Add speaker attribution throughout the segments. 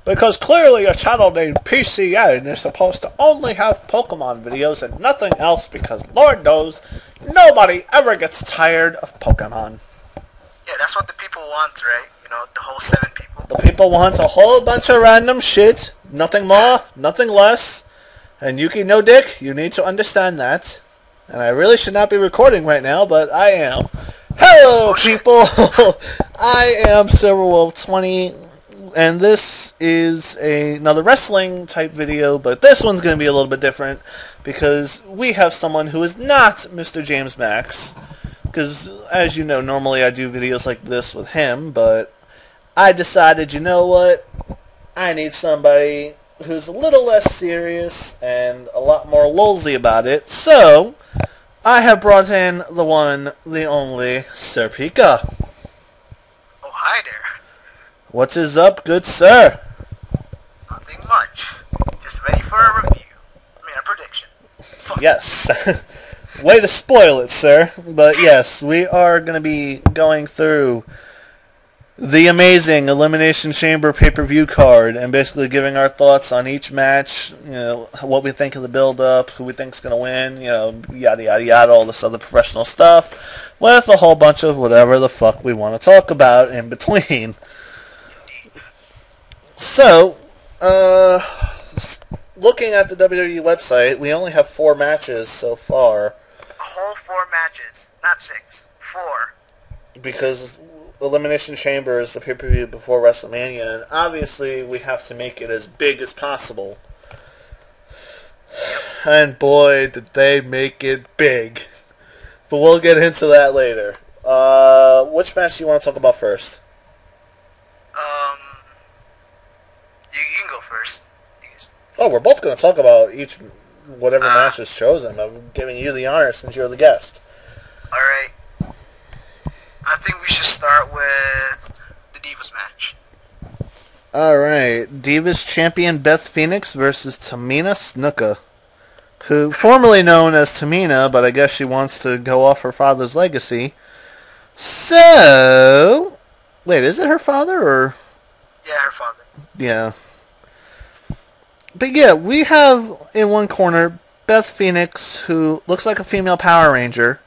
Speaker 1: Because clearly a channel named PCN is supposed to only have Pokemon videos and nothing else because Lord knows nobody ever gets tired of Pokemon.
Speaker 2: Yeah, that's what the people want, right? You know, the whole 7 people.
Speaker 1: The people want a whole bunch of random shit. Nothing more, nothing less. And Yuki No Dick, you need to understand that. And I really should not be recording right now, but I am. Hello, people! I am Silverwolf20, and this is another wrestling type video, but this one's going to be a little bit different because we have someone who is not Mr. James Max. Because, as you know, normally I do videos like this with him, but I decided, you know what? I need somebody who's a little less serious and a lot more lolsy about it, so I have brought in the one, the only, Sir Pika.
Speaker 2: Oh, hi there.
Speaker 1: What is up, good sir?
Speaker 2: Nothing much. Just ready for a review. I mean, a prediction. Fuck.
Speaker 1: Yes. Way to spoil it, sir. But yes, we are going to be going through the amazing Elimination Chamber pay-per-view card and basically giving our thoughts on each match, you know, what we think of the build-up, who we think's going to win, you know, yada yada yada, all this other professional stuff, with a whole bunch of whatever the fuck we want to talk about in between. So, looking at the WWE website, we only have 4 matches so far.
Speaker 2: A whole 4 matches, not 6. 4.
Speaker 1: Because Elimination Chamber is the pay-per-view before WrestleMania, and obviously we have to make it as big as possible. And boy, did they make it big. But we'll get into that later. Which match do you want to talk about first?
Speaker 2: You can go first.
Speaker 1: Oh, we're both going to talk about each whatever match is chosen. I'm giving you the honor since you're the guest.
Speaker 2: Alright. I think we should start with the Divas match.
Speaker 1: Alright. Divas champion Beth Phoenix versus Tamina Snuka, who formerly known as Tamina, but I guess she wants to go off her father's legacy. So, wait, is it her father or?
Speaker 2: Yeah, her father.
Speaker 1: Yeah. But yeah, we have in one corner Beth Phoenix, who looks like a female Power Ranger.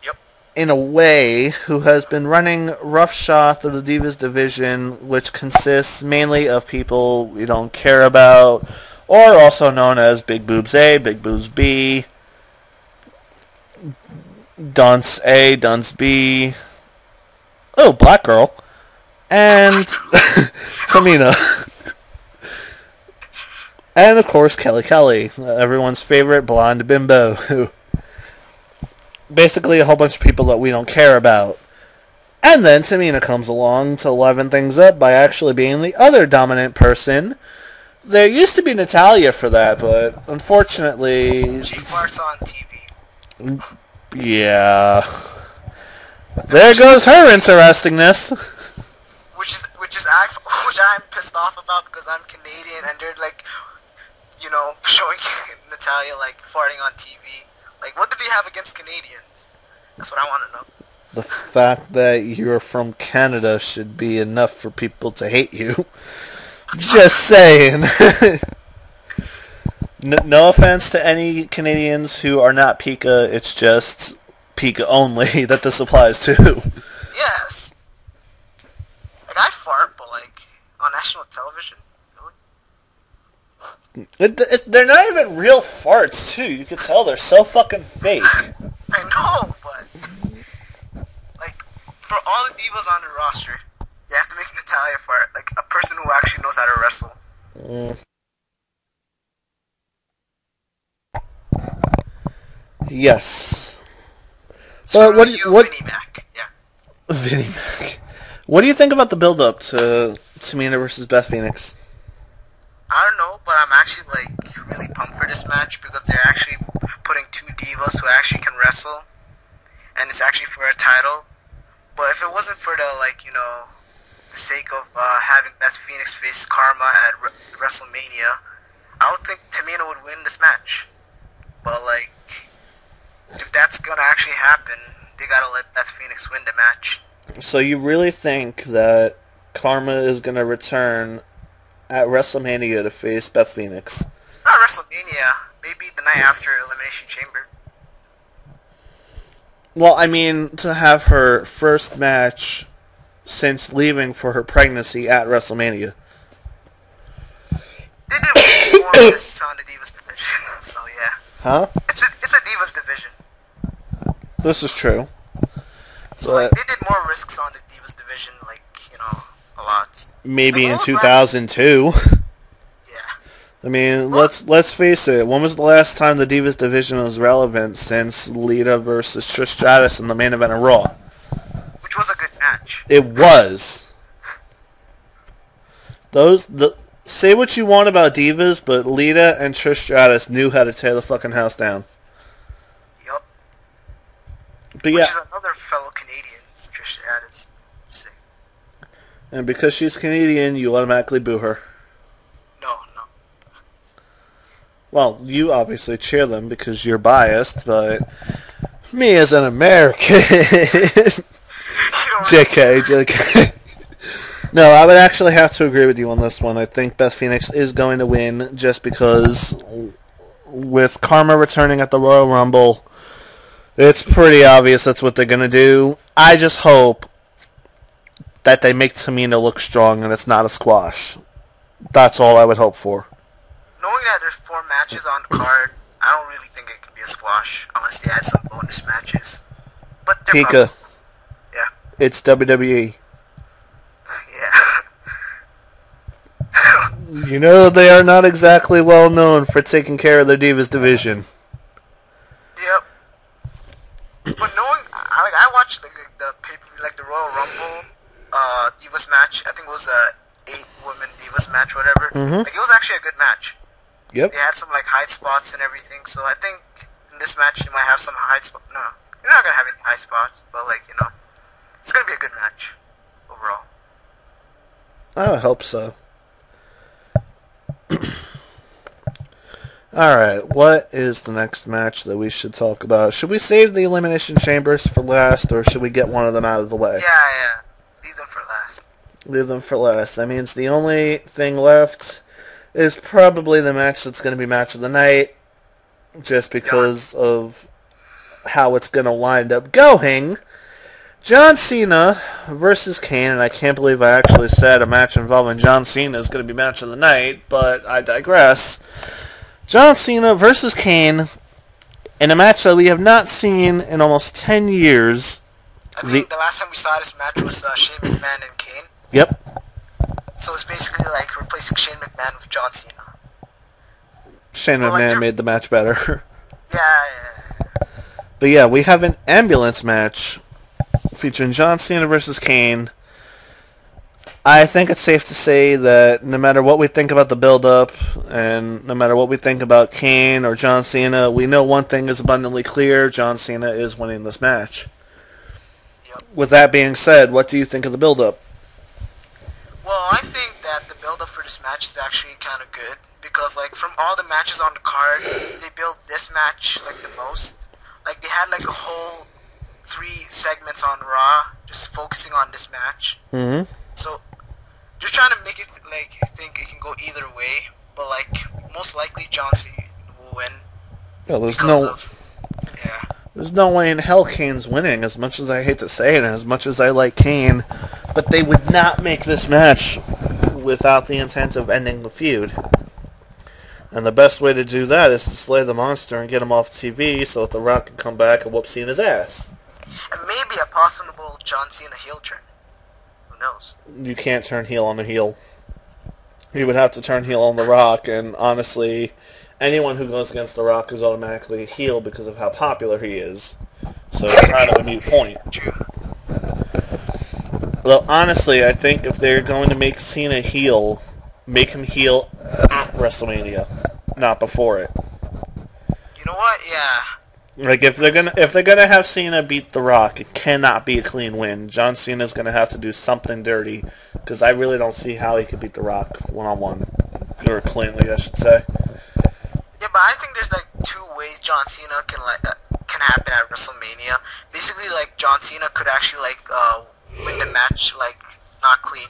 Speaker 2: Yep.
Speaker 1: In a way, who has been running roughshod through the Divas division, which consists mainly of people we don't care about, or also known as Big Boobs A, Big Boobs B, Dunce A, Dunce B, oh, Black Girl, and Tamina. And, of course, Kelly Kelly, everyone's favorite blonde bimbo, who basically a whole bunch of people that we don't care about. And then Tamina comes along to liven things up by actually being the other dominant person. There used to be Natalya for that, but unfortunately,
Speaker 2: She farts on TV.
Speaker 1: Yeah. There goes her interestingness.
Speaker 2: Which I'm pissed off about because I'm Canadian and they're like, you know, showing Natalya like farting on TV. Like, what do they have against Canadians? That's what I want to know.
Speaker 1: The fact that you're from Canada should be enough for people to hate you. Just saying. No offense to any Canadians who are not Pika, it's just Pika only that this applies to.
Speaker 2: Yes. Like, I fart, but like, on national television? Really?
Speaker 1: They're not even real farts, too. You can tell they're so fucking fake.
Speaker 2: I know, but like, for all the divas on the roster, you have to make Natalya fart, like a person who actually knows how to wrestle.
Speaker 1: Yes.
Speaker 2: So
Speaker 1: But what
Speaker 2: Vinnie Mac? Yeah.
Speaker 1: Vinnie Mac. What do you think about the build-up to Tamina versus Beth Phoenix?
Speaker 2: I don't know, but I'm actually like really pumped for this match because they're actually putting 2 divas who actually can wrestle, and it's actually for a title. But if it wasn't for the, like, you know, the sake of having Beth Phoenix face Karma at WrestleMania, I would think Tamina would win this match. But like, if that's gonna actually happen, they gotta let Beth Phoenix win the match.
Speaker 1: So you really think that Karma is going to return at WrestleMania to face Beth Phoenix.
Speaker 2: Not WrestleMania. Maybe the night after Elimination Chamber.
Speaker 1: Well, I mean, to have her first match since leaving for her pregnancy at WrestleMania.
Speaker 2: They did more risks on the Divas division, so yeah.
Speaker 1: Huh?
Speaker 2: It's a Divas division.
Speaker 1: This is true.
Speaker 2: So like, they did more risks on the Divas division, like, you know, a lot.
Speaker 1: Maybe in 2002.
Speaker 2: Yeah.
Speaker 1: I mean, let's face it. When was the last time the Divas division was relevant since Lita versus Trish Stratus in the main event of Raw?
Speaker 2: Which was a good match.
Speaker 1: It was. Say what you want about Divas, but Lita and Trish Stratus knew how to tear the fucking house down.
Speaker 2: Yup.
Speaker 1: But
Speaker 2: Which is another fellow Canadian, Trish Stratus.
Speaker 1: And because she's Canadian, you automatically boo her.
Speaker 2: No.
Speaker 1: Well, you obviously cheer them because you're biased, but me as an American... JK. No, I would actually have to agree with you on this one. I think Beth Phoenix is going to win just because with Karma returning at the Royal Rumble, it's pretty obvious that's what they're going to do. I just hope that they make Tamina look strong and it's not a squash. That's all I would hope for.
Speaker 2: Knowing that there's 4 matches on the card, I don't really think it can be a squash unless they add some bonus matches. But
Speaker 1: Pika.
Speaker 2: Yeah.
Speaker 1: It's WWE.
Speaker 2: Yeah.
Speaker 1: You know they are not exactly well known for taking care of their Divas division.
Speaker 2: Yep. But knowing, I watched the pay-per-view, like the Royal Rumble Divas match. I think it was a 8-woman Divas match, whatever.
Speaker 1: Mm-hmm.
Speaker 2: Like it was actually a good match.
Speaker 1: Yep.
Speaker 2: They had some like high spots and everything. So I think in this match you might have some high spots. No, you're not gonna have any high spots, but like you know, it's gonna be a good match overall.
Speaker 1: I would hope so. Alright, what is the next match that we should talk about? Should we save the Elimination Chambers for last, or should we get one of them out of the way?
Speaker 2: Yeah. Leave them for last.
Speaker 1: Leave them for last. That means the only thing left is probably the match that's going to be match of the night, just because of how it's going to wind up going. John Cena versus Kane, and I can't believe I actually said a match involving John Cena is going to be match of the night, but I digress. John Cena versus Kane in a match that we have not seen in almost 10 years.
Speaker 2: I think the last time we saw this match was Shane McMahon and Kane.
Speaker 1: Yep.
Speaker 2: So it's basically like replacing Shane McMahon with John Cena.
Speaker 1: Shane McMahon made the match better.
Speaker 2: Yeah.
Speaker 1: But yeah, we have an ambulance match featuring John Cena versus Kane. I think it's safe to say that no matter what we think about the build-up, and no matter what we think about Kane or John Cena, we know one thing is abundantly clear: John Cena is winning this match.
Speaker 2: Yep.
Speaker 1: With that being said, what do you think of the build-up?
Speaker 2: Well, I think that the build-up for this match is actually kind of good, because like from all the matches on the card, they built this match like the most. Like they had like a whole 3 segments on Raw just focusing on this match.
Speaker 1: Mm-hmm.
Speaker 2: So just trying to make it like you think it can go either way, but like most likely John Cena will win.
Speaker 1: Yeah, there's no way in hell Kane's winning, as much as I hate to say it and as much as I like Kane, but they would not make this match without the intent of ending the feud. And the best way to do that is to slay the monster and get him off TV so that The Rock can come back and whoop Cena's ass.
Speaker 2: And maybe a possible John Cena heel turn. Who knows?
Speaker 1: You can't turn heel on the heel. You would have to turn heel on The Rock, and honestly, anyone who goes against The Rock is automatically a heel because of how popular he is. So it's kind of a moot point.
Speaker 2: True.
Speaker 1: Well, honestly, I think if they're going to make Cena heel, make him heel at WrestleMania, not before it.
Speaker 2: You know what? Yeah.
Speaker 1: Like if they're gonna have Cena beat The Rock, it cannot be a clean win. John Cena's gonna have to do something dirty, because I really don't see how he could beat The Rock one-on-one, or cleanly, I should say.
Speaker 2: Yeah, but I think there's like 2 ways John Cena can happen at WrestleMania. Basically, like John Cena could actually like win the match like not clean,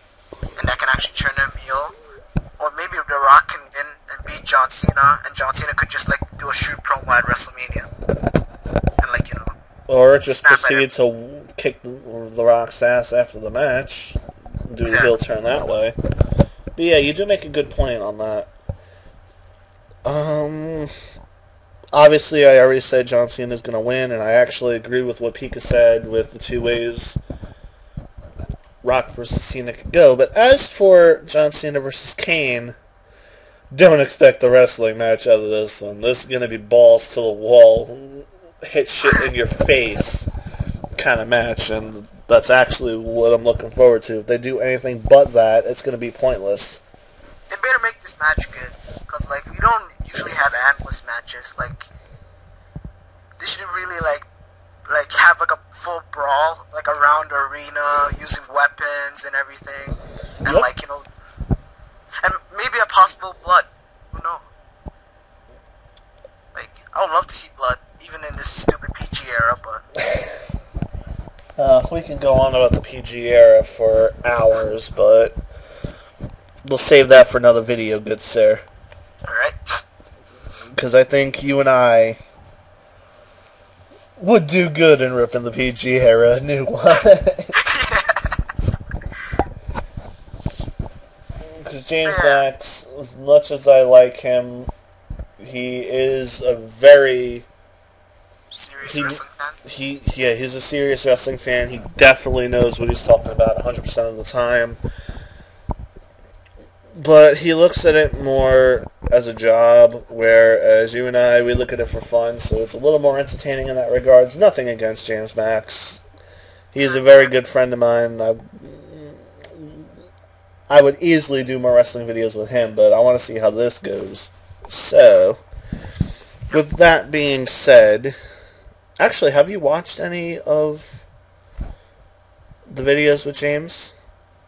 Speaker 2: and that can actually turn him heel. Or maybe The Rock can win and beat John Cena, and John Cena could just like do a shoot promo at WrestleMania, and like
Speaker 1: or just
Speaker 2: snap at him.
Speaker 1: proceed to kick the Rock's ass after the match, do the heel turn that way. But yeah, you do make a good point on that. Obviously, I already said John Cena is going to win, and I actually agree with what Pika said with the two ways Rock versus Cena could go. But as for John Cena versus Kane, don't expect a wrestling match out of this one. This is going to be balls to the wall, hit shit in your face kind of match, and that's actually what I'm looking forward to. If they do anything but that, it's going to be pointless.
Speaker 2: They better make this match good, because like we don't usually have endless matches. Like they should really like have like a full brawl, like around the arena, using weapons and everything, and
Speaker 1: Yep.
Speaker 2: like and maybe a possible blood. Who knows? Like I would love to see blood, even in this stupid PG era. But
Speaker 1: We can go on about the PG era for hours, but we'll save that for another video, good sir.
Speaker 2: all right.
Speaker 1: Because I think you and I would do good in ripping the PG era a new one. Because James Max, as much as I like him, he is a very...
Speaker 2: Serious wrestling fan.
Speaker 1: He's a serious wrestling fan. He definitely knows what he's talking about 100% of the time. But he looks at it more as a job, whereas you and I, we look at it for fun, so it's a little more entertaining in that regards. Nothing against James Max. He's a very good friend of mine. I would easily do more wrestling videos with him, but I want to see how this goes. So, with that being said, actually, have you watched any of the videos with James?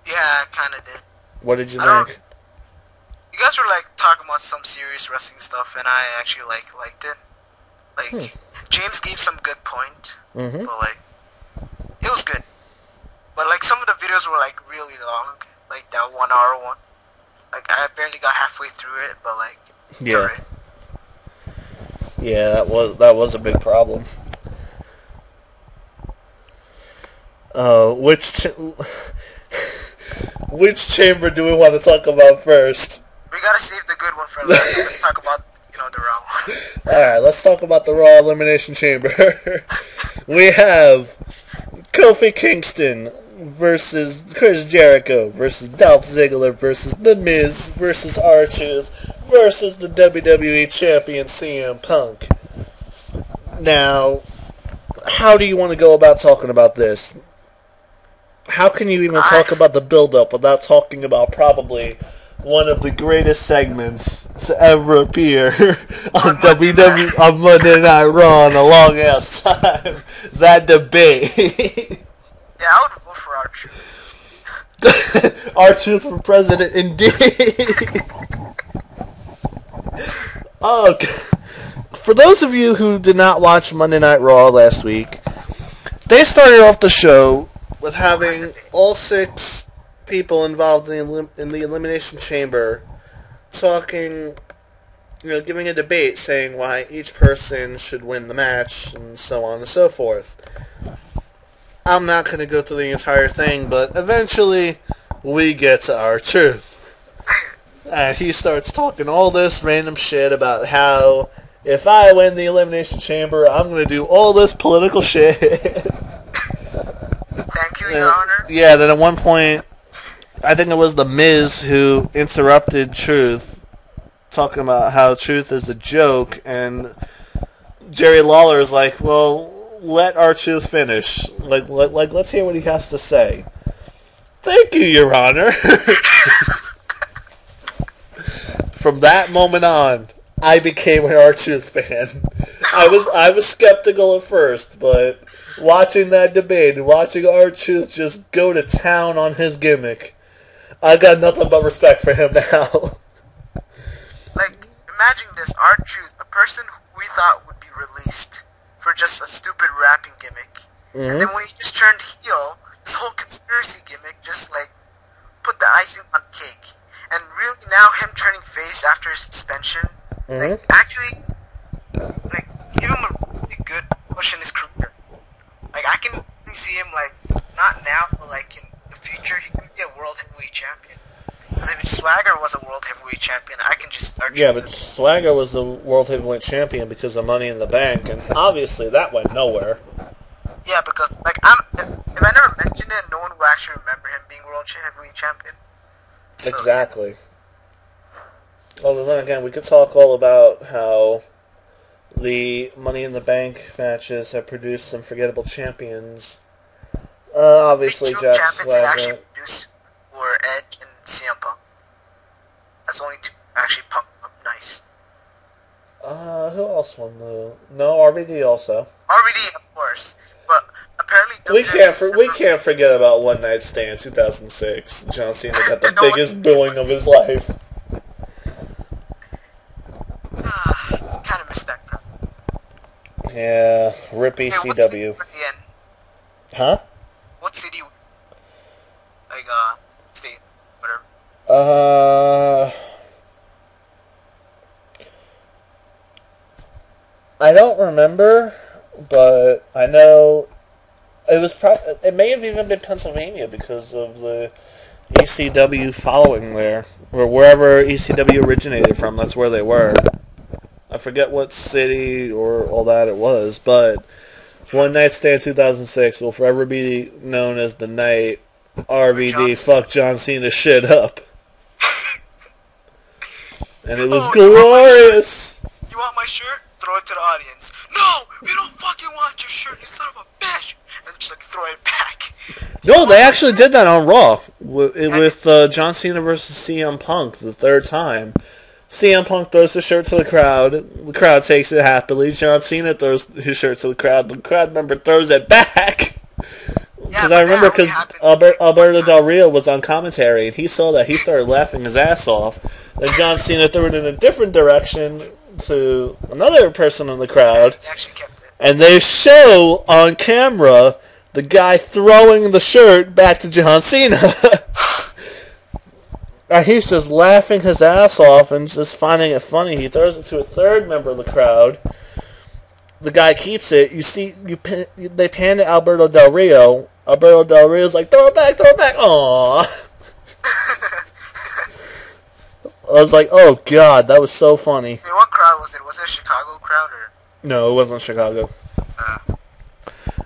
Speaker 2: Yeah, I kind of did.
Speaker 1: What did you think?
Speaker 2: You guys were like talking about some serious wrestling stuff, and I actually liked it. Like James gave some good point, but like it was good. But like some of the videos were like really long, like that 1 hour one. Like I barely got halfway through it, but like it's alright.
Speaker 1: Yeah, that was a big problem. Which chamber do we want to talk about first?
Speaker 2: We gotta save the good one for last. Let's talk about the Raw one.
Speaker 1: Alright, let's talk about the Raw Elimination Chamber. We have Kofi Kingston versus Chris Jericho versus Dolph Ziggler versus The Miz versus R-Truth versus the WWE Champion CM Punk. Now, how do you want to go about talking about this? How can you even talk about the build-up without talking about probably one of the greatest segments to ever appear on WWE on Monday Night Raw in a long ass time? That debate.
Speaker 2: Yeah, I would vote for R-Truth.
Speaker 1: R-Truth for president, indeed. Okay. For those of you who did not watch Monday Night Raw last week, they started off the show with having all 6 people involved in the Elimination Chamber talking, giving a debate saying why each person should win the match and so on and so forth. I'm not going to go through the entire thing, but eventually we get to R-Truth. And he starts talking all this random shit about how if I win the Elimination Chamber, I'm going to do all this political shit.
Speaker 2: Thank you, Your Honor.
Speaker 1: Yeah, then at one point, I think it was The Miz who interrupted Truth, talking about how Truth is a joke, and Jerry Lawler is like, well, let R-Truth finish. Like, let's hear what he has to say. Thank you, Your Honor. From that moment on, I became an R-Truth fan. I was skeptical at first, but watching that debate and watching R-Truth just go to town on his gimmick, I got nothing but respect for him now.
Speaker 2: Like, imagine this, R-Truth, a person who we thought would be released for just a stupid rapping gimmick. And then when he just turned heel, this whole conspiracy gimmick just like put the icing on cake. And really now him turning face after his suspension, like, actually, like, give him a really good push in his career. Like, I can really see him, like, not now, but, like, in the future, he could be a world heavyweight champion. Because if Swagger was a world heavyweight champion, I can just start...
Speaker 1: Yeah, but Swagger was the world heavyweight champion because of Money in the Bank, and obviously that went nowhere.
Speaker 2: Yeah, because, like, if I never mentioned it, no one will actually remember him being world heavyweight champion. So,
Speaker 1: exactly. Well, then again, we could talk all about how the Money in the Bank matches have produced some forgettable champions. Obviously,
Speaker 2: the two
Speaker 1: Jack
Speaker 2: champions
Speaker 1: Swagger.
Speaker 2: they actually produced were Edge and CM Punk. That's the only two actually pumped up nice.
Speaker 1: Who else won the... No, RVD also.
Speaker 2: RVD, of course. But apparently...
Speaker 1: We can't forget about One Night Stand 2006. John Cena got the biggest booing of his life.
Speaker 2: Kind of missed that crowd.
Speaker 1: Yeah, rip ECW. Huh?
Speaker 2: What city? Like, state, whatever.
Speaker 1: I don't remember, but I know it was it may have even been Pennsylvania because of the ECW following there, or wherever ECW originated from. That's where they were. I forget what city or all that it was, but One Night Stand 2006 will forever be known as the night RVD fucked John Cena shit up. And it was glorious!
Speaker 2: You want my shirt? Throw it to the audience. No! We don't fucking want your shirt, you son of a bitch! And just, like, throw it back.
Speaker 1: No, they actually did that on Raw with John Cena versus CM Punk the third time. CM Punk throws his shirt to the crowd takes it happily, John Cena throws his shirt to the crowd member throws it back! Because I remember because Alberto Del Rio was on commentary, and he saw that, he started laughing his ass off. Then John Cena threw it in a different direction to another person in the crowd, and they show on camera the guy throwing the shirt back to John Cena. And he's just laughing his ass off and just finding it funny. He throws it to a third member of the crowd. The guy keeps it. You see, they pan to Alberto Del Rio. Alberto Del Rio's like, throw it back, aww. I was like, oh god, that was so funny.
Speaker 2: I mean, what crowd was it? Was it a Chicago crowd or?
Speaker 1: No, it wasn't Chicago.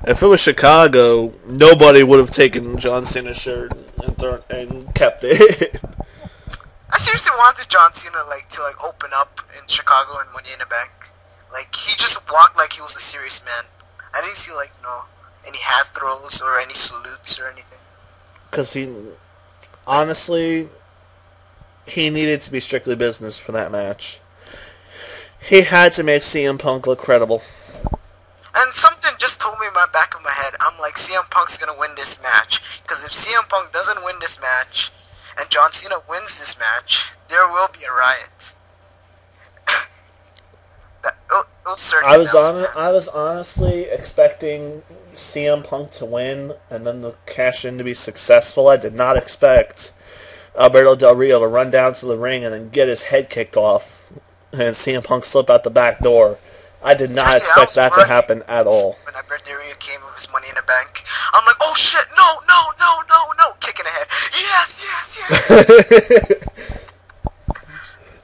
Speaker 1: If it was Chicago, nobody would have taken John Cena's shirt and kept it.
Speaker 2: I seriously wanted John Cena to open up in Chicago and Money in the Bank. Like, he just walked like he was a serious man. I didn't see any hat throws or any salutes or anything.
Speaker 1: Because honestly, he needed to be strictly business for that match. He had to make CM Punk look credible.
Speaker 2: And something just told me in the back of my head, I'm like, CM Punk's gonna win this match. Because if CM Punk doesn't win this match, and John Cena wins this match, there will be a riot.
Speaker 1: I was honestly expecting CM Punk to win, and then the cash-in to be successful. I did not expect Alberto Del Rio to run down to the ring and then get his head kicked off, and CM Punk slip out the back door. I did not expect that to happen at all.
Speaker 2: When Alberto Del Rio came with his Money in the Bank, I'm like, oh shit, no, kick in the head. Yes.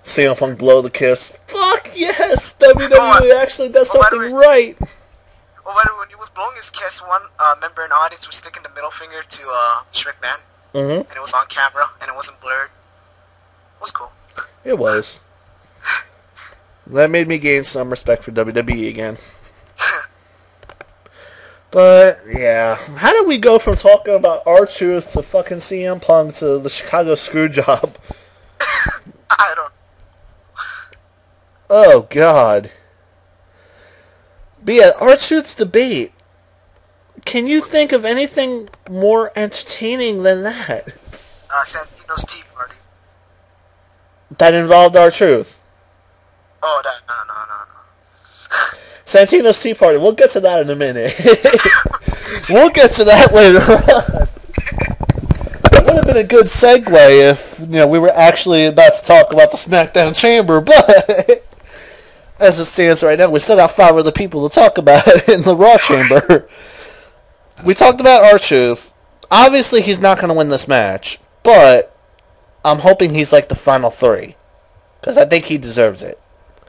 Speaker 1: CM Punk blow the kiss. Fuck yes! WWE actually does something right.
Speaker 2: Well, when he was blowing his kiss, one member in the audience was sticking the middle finger to Shriek Man. And it was on camera, and it wasn't blurred. It was cool.
Speaker 1: It was. That made me gain some respect for WWE again. But, yeah. How did we go from talking about R-Truth to fucking CM Punk to the Chicago Screwjob?
Speaker 2: I don't know.
Speaker 1: Oh, God. But yeah, R-Truth's debate. Can you think of anything more entertaining than that?
Speaker 2: Santino's Tea Party.
Speaker 1: That involved R-Truth.
Speaker 2: Oh, no.
Speaker 1: Santino's Tea Party. We'll get to that in a minute. We'll get to that later on. It would have been a good segue if we were actually about to talk about the SmackDown Chamber, but as it stands right now, we still got 5 other people to talk about in the Raw Chamber. We talked about R-Truth. Obviously, he's not going to win this match, but I'm hoping he's like the final 3, because I think he deserves it.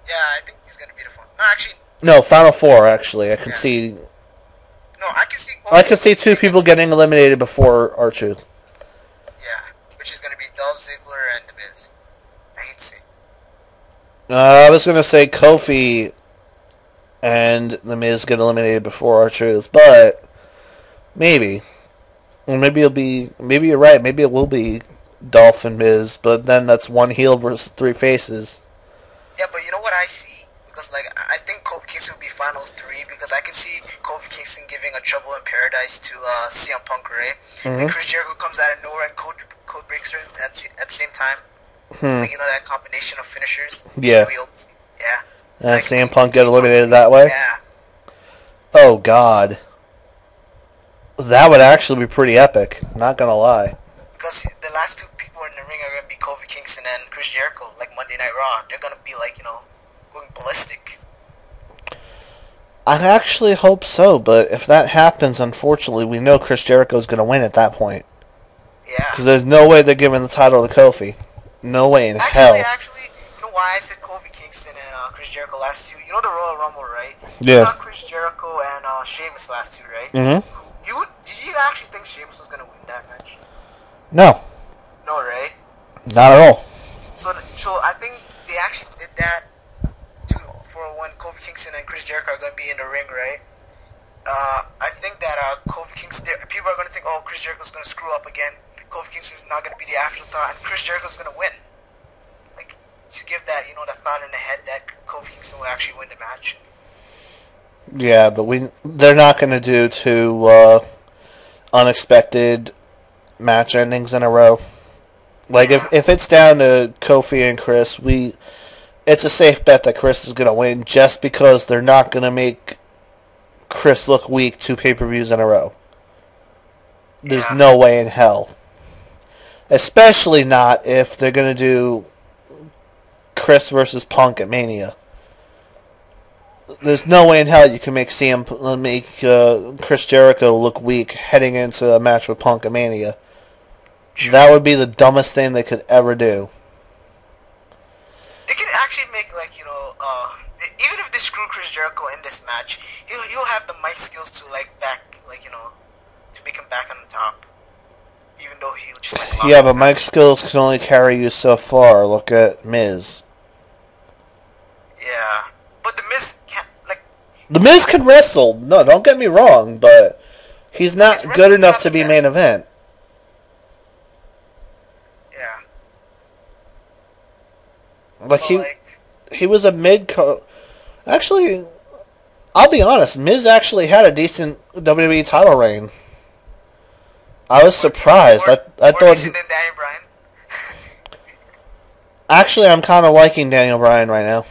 Speaker 2: Yeah, I think he's going to be the final. No, actually.
Speaker 1: No, final 4. Actually, I can see.
Speaker 2: No, I can see.
Speaker 1: I can see 2 people getting eliminated before R-Truth.
Speaker 2: Yeah, which is going to be Dolph Ziggler and The Miz. I hate to say.
Speaker 1: I was going to say Kofi and The Miz get eliminated before R-Truth, but maybe. Or maybe it'll be. Maybe you're right. Maybe it will be Dolph and Miz, but then that's 1 heel versus 3 faces.
Speaker 2: Yeah, but you know what I see? Because, I think Kofi Kingston will be final 3 because I can see Kofi Kingston giving a Trouble in Paradise to CM Punk, right?
Speaker 1: Mm-hmm.
Speaker 2: And Chris Jericho comes out of nowhere and code breaks her at the same time. That combination of finishers.
Speaker 1: Yeah.
Speaker 2: Yeah.
Speaker 1: And CM Punk get eliminated that way?
Speaker 2: Yeah.
Speaker 1: Oh, God. That would actually be pretty epic. Not gonna lie.
Speaker 2: Because the last 2 people in the ring are going to be Kofi Kingston and Chris Jericho, like Monday Night Raw. They're going to be going ballistic.
Speaker 1: I actually hope so, but if that happens, unfortunately, we know Chris Jericho's going to win at that point.
Speaker 2: Yeah.
Speaker 1: Because there's no way they're giving the title to Kofi. No way in hell.
Speaker 2: Actually, you know why I said Kofi Kingston and Chris Jericho last 2? You know the Royal Rumble, right?
Speaker 1: Yeah.
Speaker 2: You saw Chris Jericho and Sheamus last 2, right?
Speaker 1: Mm-hmm.
Speaker 2: Did you actually think Sheamus was going to win that match?
Speaker 1: No.
Speaker 2: No, right?
Speaker 1: Not at all.
Speaker 2: So I think they actually did that for when Kofi Kingston and Chris Jericho are going to be in the ring, right? I think that Kofi Kingston, people are going to think, oh, Chris Jericho's going to screw up again. Kofi Kingston's not going to be the afterthought, and Chris Jericho's going to win. To give that, that thought in the head that Kofi Kingston will actually win the match.
Speaker 1: Yeah, but they're not going to do 2 unexpected match endings in a row. If it's down to Kofi and Chris, it's a safe bet that Chris is going to win just because they're not going to make Chris look weak 2 pay-per-views in a row. There's no way in hell. Especially not if they're going to do Chris versus Punk at Mania. There's no way in hell you can make Chris Jericho look weak heading into a match with Punk at Mania. That would be the dumbest thing they could ever do.
Speaker 2: They can actually make even if they screw Chris Jericho in this match, he'll have the mic skills to to make him back on the top. Even though he just
Speaker 1: yeah, but mic skills can only carry you so far. Look at Miz.
Speaker 2: Yeah, but the Miz can't
Speaker 1: The Miz can wrestle. No, don't get me wrong, but he's not good enough to be main event.
Speaker 2: Yeah.
Speaker 1: He was a Actually, I'll be honest. Miz actually had a decent WWE title reign. I was surprised. I thought.
Speaker 2: Daniel Bryan.
Speaker 1: Actually, I'm kind of liking Daniel Bryan right now.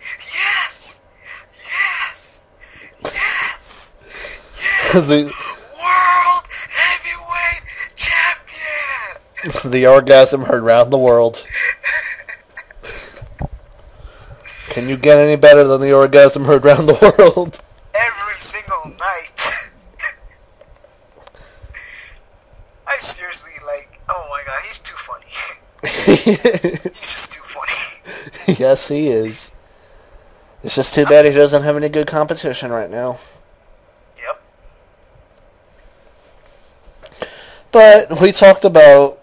Speaker 2: Yes.
Speaker 1: The
Speaker 2: World Heavyweight Champion.
Speaker 1: The orgasm heard round the world. Can you get any better than the orgasm heard round the world?
Speaker 2: Every single night. I seriously oh my god, he's too funny. He's just too funny.
Speaker 1: Yes, he is. It's just too bad he doesn't have any good competition right now.
Speaker 2: Yep.
Speaker 1: But we talked about...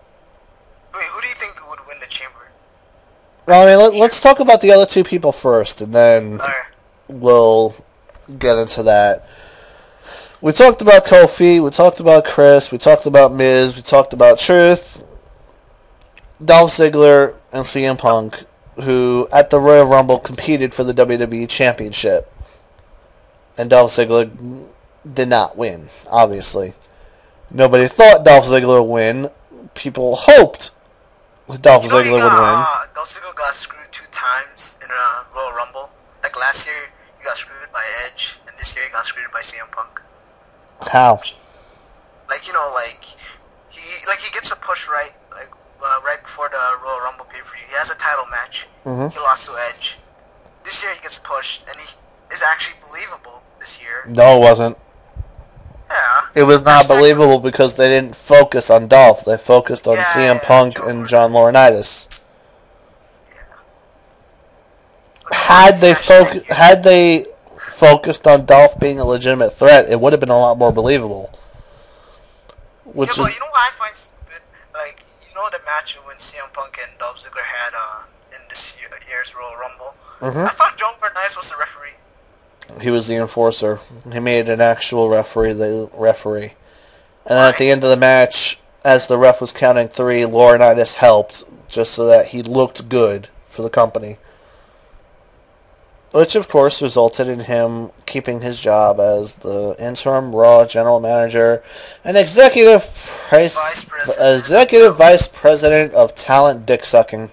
Speaker 2: Wait, who do you think would win the Chamber?
Speaker 1: Well, I mean, let's talk about the other 2 people first, and then we'll get into that. We talked about Kofi, we talked about Chris, we talked about Miz, we talked about Truth, Dolph Ziggler, and CM Punk, who at the Royal Rumble competed for the WWE Championship. And Dolph Ziggler did not win, obviously. Nobody thought Dolph Ziggler would win. People hoped Dolph Ziggler would win.
Speaker 2: Dolph Ziggler got screwed 2 times in a Royal Rumble. Last year, he got screwed by Edge, and this year he got screwed by CM Punk.
Speaker 1: How?
Speaker 2: he gets a push right before the Royal Rumble pay-per-view. He has a title match.
Speaker 1: Mm-hmm.
Speaker 2: He lost to Edge. This year he gets pushed, and he is actually believable this year.
Speaker 1: No, it wasn't.
Speaker 2: Yeah.
Speaker 1: It was not believable because they didn't focus on Dolph. They focused on CM Punk and John Laurinaitis.
Speaker 2: Yeah.
Speaker 1: Had they focused on Dolph being a legitimate threat, it would have been a lot more believable.
Speaker 2: But you know what I find stupid? Like, you know the match when CM Punk and Dolph Ziggler had in this year's Royal Rumble?
Speaker 1: Mm-hmm.
Speaker 2: I thought John Laurinaitis was the referee.
Speaker 1: He was the enforcer. He made an actual referee the referee. And then at the end of the match, as the ref was counting 3, Laurinaitis helped, just so that he looked good for the company. Which, of course, resulted in him keeping his job as the interim Raw general manager and executive vice president of talent dick sucking.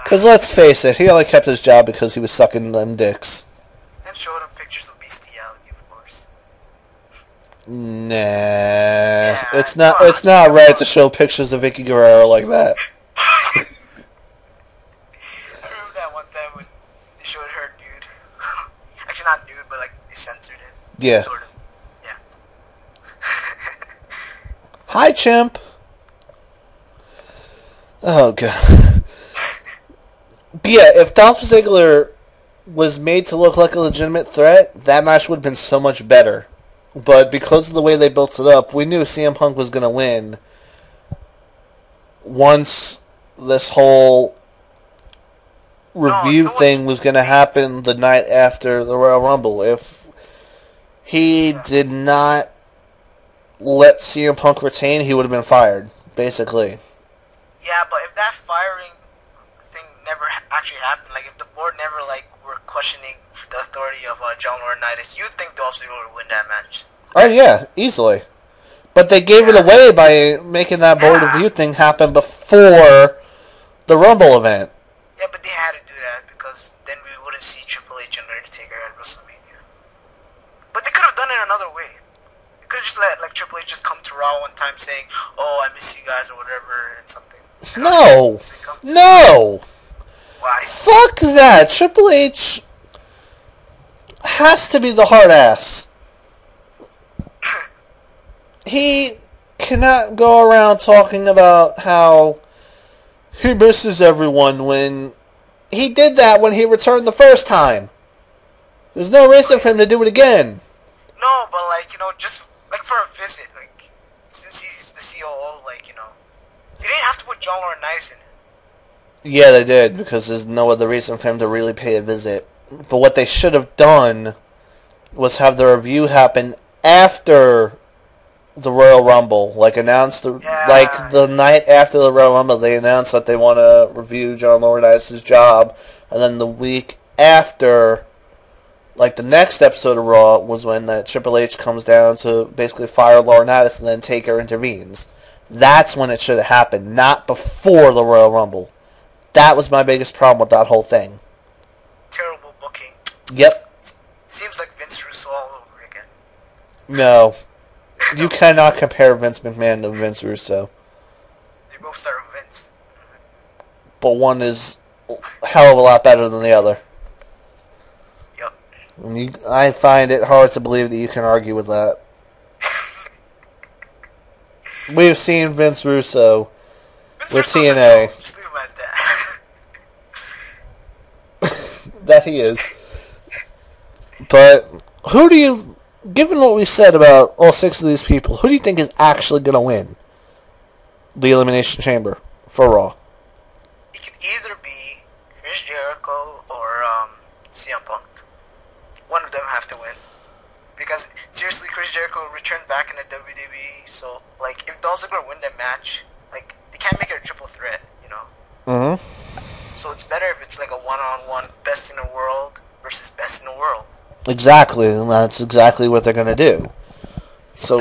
Speaker 1: Because let's face it, he only kept his job because he was sucking them dicks.
Speaker 2: And showed him pictures of bestiality, of course.
Speaker 1: Nah, it's not right to show pictures of Vicky Guerrero like that.
Speaker 2: I remember that one time when they showed her nude. Actually, not nude, but like they censored it.
Speaker 1: Yeah.
Speaker 2: Sort of. Yeah.
Speaker 1: Hi, chimp. Oh god. But yeah, if Dolph Ziggler was made to look like a legitimate threat, that match would have been so much better. But because of the way they built it up, we knew CM Punk was going to win once this whole review thing was going to happen the night after the Royal Rumble. If he did not let CM Punk retain, he would have been fired, basically.
Speaker 2: Yeah, but if that firing thing never actually happened, like if the board never were questioning the authority of John Laurinaitis, you'd think Dolph Ziggler would win that match.
Speaker 1: Oh yeah, easily. But they gave it away by making that board review thing happen before the Rumble event.
Speaker 2: Yeah, but they had to do that because then we wouldn't see Triple H and Undertaker at WrestleMania. But they could have done it another way. They could have just let Triple H just come to Raw one time saying, "Oh, I miss you guys" or whatever, and something.
Speaker 1: No! No!
Speaker 2: Why?
Speaker 1: Fuck that! Triple H has to be the hard ass. He cannot go around talking about how he misses everyone when he did that when he returned the first time. There's no reason for him to do it again.
Speaker 2: No, but just for a visit, since he's the COO, they didn't have to put John Laurinaitis in it.
Speaker 1: Yeah, they did, because there's no other reason for him to really pay a visit. But what they should have done was have the review happen after the Royal Rumble. Announced the night after the Royal Rumble, they announced that they want to review John Laurinaitis' job, and then the week after, the next episode of Raw was when that Triple H comes down to basically fire Laurinaitis, and then Taker intervenes. That's when it should have happened, not before the Royal Rumble. That was my biggest problem with that whole thing.
Speaker 2: Terrible booking.
Speaker 1: Yep.
Speaker 2: Seems like Vince Russo all over again.
Speaker 1: No. You cannot compare Vince McMahon to Vince Russo.
Speaker 2: They both start with Vince.
Speaker 1: But one is a hell of a lot better than the other.
Speaker 2: Yep.
Speaker 1: I find it hard to believe that you can argue with that. We've seen Vince Russo with TNA.
Speaker 2: Just leave him as that.
Speaker 1: That he is. But who do you, given what we said about all 6 of these people, who do you think is actually going to win the Elimination Chamber for Raw?
Speaker 2: It could either be Chris Jericho or CM Punk. One of them have to win. Because, seriously, Chris Jericho returned back in the WWE, so, if Dolph Ziggler win that match, they can't make it a triple threat,
Speaker 1: Mm-hmm.
Speaker 2: So it's better if it's a one-on-one best in the world versus best in the world.
Speaker 1: Exactly, and that's exactly what they're going to do. So,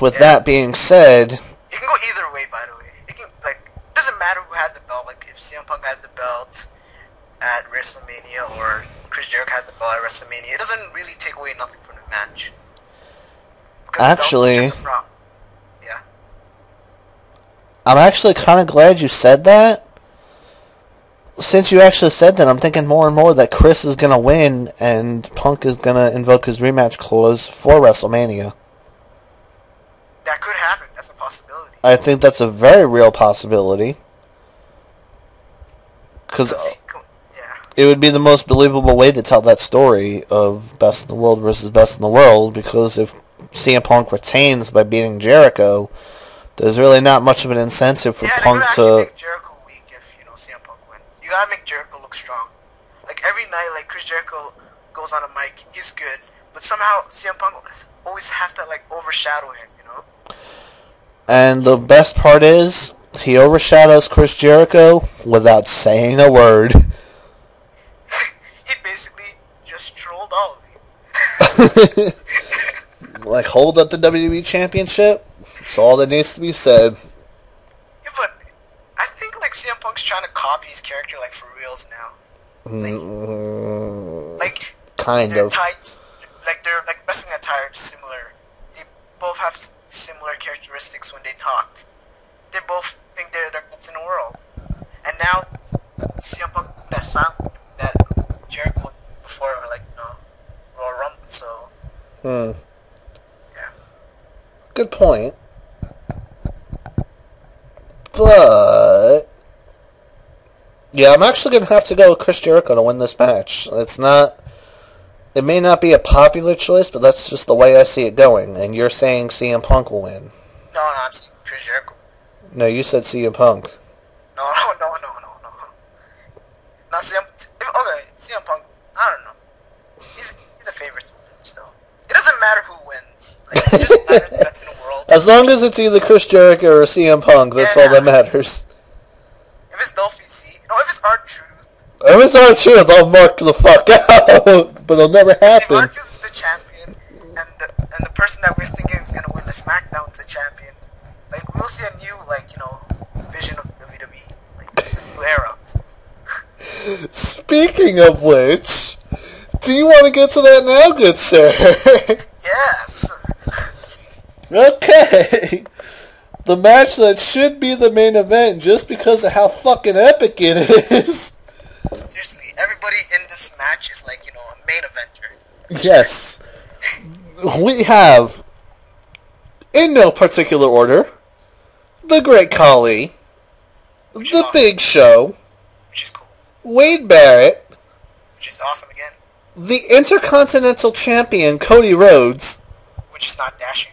Speaker 1: with that being said...
Speaker 2: You can go either way, by the way. It doesn't matter who has the belt. If CM Punk has the belt at WrestleMania or Chris Jericho has the belt at WrestleMania, it doesn't really take away nothing from the match.
Speaker 1: Actually,
Speaker 2: yeah.
Speaker 1: I'm actually kind of glad you said that. Since you actually said that, I'm thinking more and more that Chris is going to win and Punk is going to invoke his rematch clause for WrestleMania.
Speaker 2: That could happen. That's a possibility.
Speaker 1: I think that's a very real possibility. Because it would be the most believable way to tell that story of Best in the World versus Best in the World, because if CM Punk retains by beating Jericho, there's really not much of an incentive for Punk to...
Speaker 2: Make Jericho weak if, CM Punk wins. You gotta make Jericho look strong. Like, every night, like, Chris Jericho goes on a mic, he's good, but somehow CM Punk always has to, like, overshadow him,
Speaker 1: And the best part is, he overshadows Chris Jericho without saying a word.
Speaker 2: He basically just trolled all of you.
Speaker 1: Like, hold up the WWE Championship? That's all that needs to be said.
Speaker 2: Yeah, but I think, like, CM Punk's trying to copy his character, like, for reals now. Like
Speaker 1: kind of.
Speaker 2: Tights, like, their, like, wrestling attire is similar. They both have similar characteristics when they talk. They both think they're the best in the world. And now, CM Punk that sound that Jericho before, like, Royal Rumble, so...
Speaker 1: Yeah. Good point. But... yeah, I'm actually going to have to go with Chris Jericho to win this match. It's not... it may not be a popular choice, but that's just the way I see it going. And you're saying CM Punk will win.
Speaker 2: No, I'm saying Chris Jericho.
Speaker 1: No, you said CM Punk.
Speaker 2: No. Not CM... okay, CM Punk, I don't know. He's a favorite still. It doesn't matter who wins. Like, it just matters that's in the world.
Speaker 1: As long as it's either Chris Jericho or CM Punk, that's all that matters.
Speaker 2: If it's Dolphy C, if it's R-Truth.
Speaker 1: If it's R-Truth, I'll mark the fuck out. But it'll never happen.
Speaker 2: If R-Truth is the champion, and the person that we're thinking is gonna win the SmackDown is the champion, like, we'll see a new, like, vision of WWE, like, a new era.
Speaker 1: Speaking of which, do you want to get to that now, good sir?
Speaker 2: Yes.
Speaker 1: Okay. The match that should be the main event just because of how fucking epic it is.
Speaker 2: Seriously, everybody in this match is like, a main eventer.
Speaker 1: Yes. We have, in no particular order, the Great Khali, the awesome. Big Show,
Speaker 2: which is cool,
Speaker 1: Wade Barrett,
Speaker 2: which is awesome again,
Speaker 1: the Intercontinental Champion, Cody Rhodes,
Speaker 2: which is not dashing.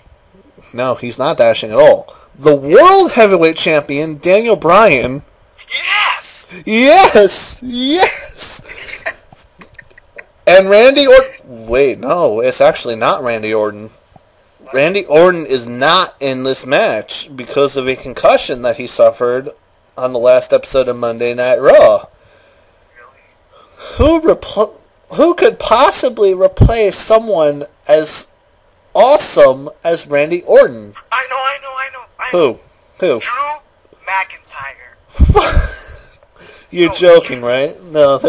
Speaker 1: No, he's not dashing at all. The World Heavyweight Champion, Daniel Bryan.
Speaker 2: Yes!
Speaker 1: Yes! Yes! Yes! And Randy Orton. Wait, no, it's actually not Randy Orton. Randy Orton is not in this match because of a concussion that he suffered on the last episode of Monday Night Raw.
Speaker 2: Really?
Speaker 1: Who could possibly replace someone as awesome as Randy Orton?
Speaker 2: I know.
Speaker 1: Who?
Speaker 2: Drew McIntyre.
Speaker 1: You're joking, right? No,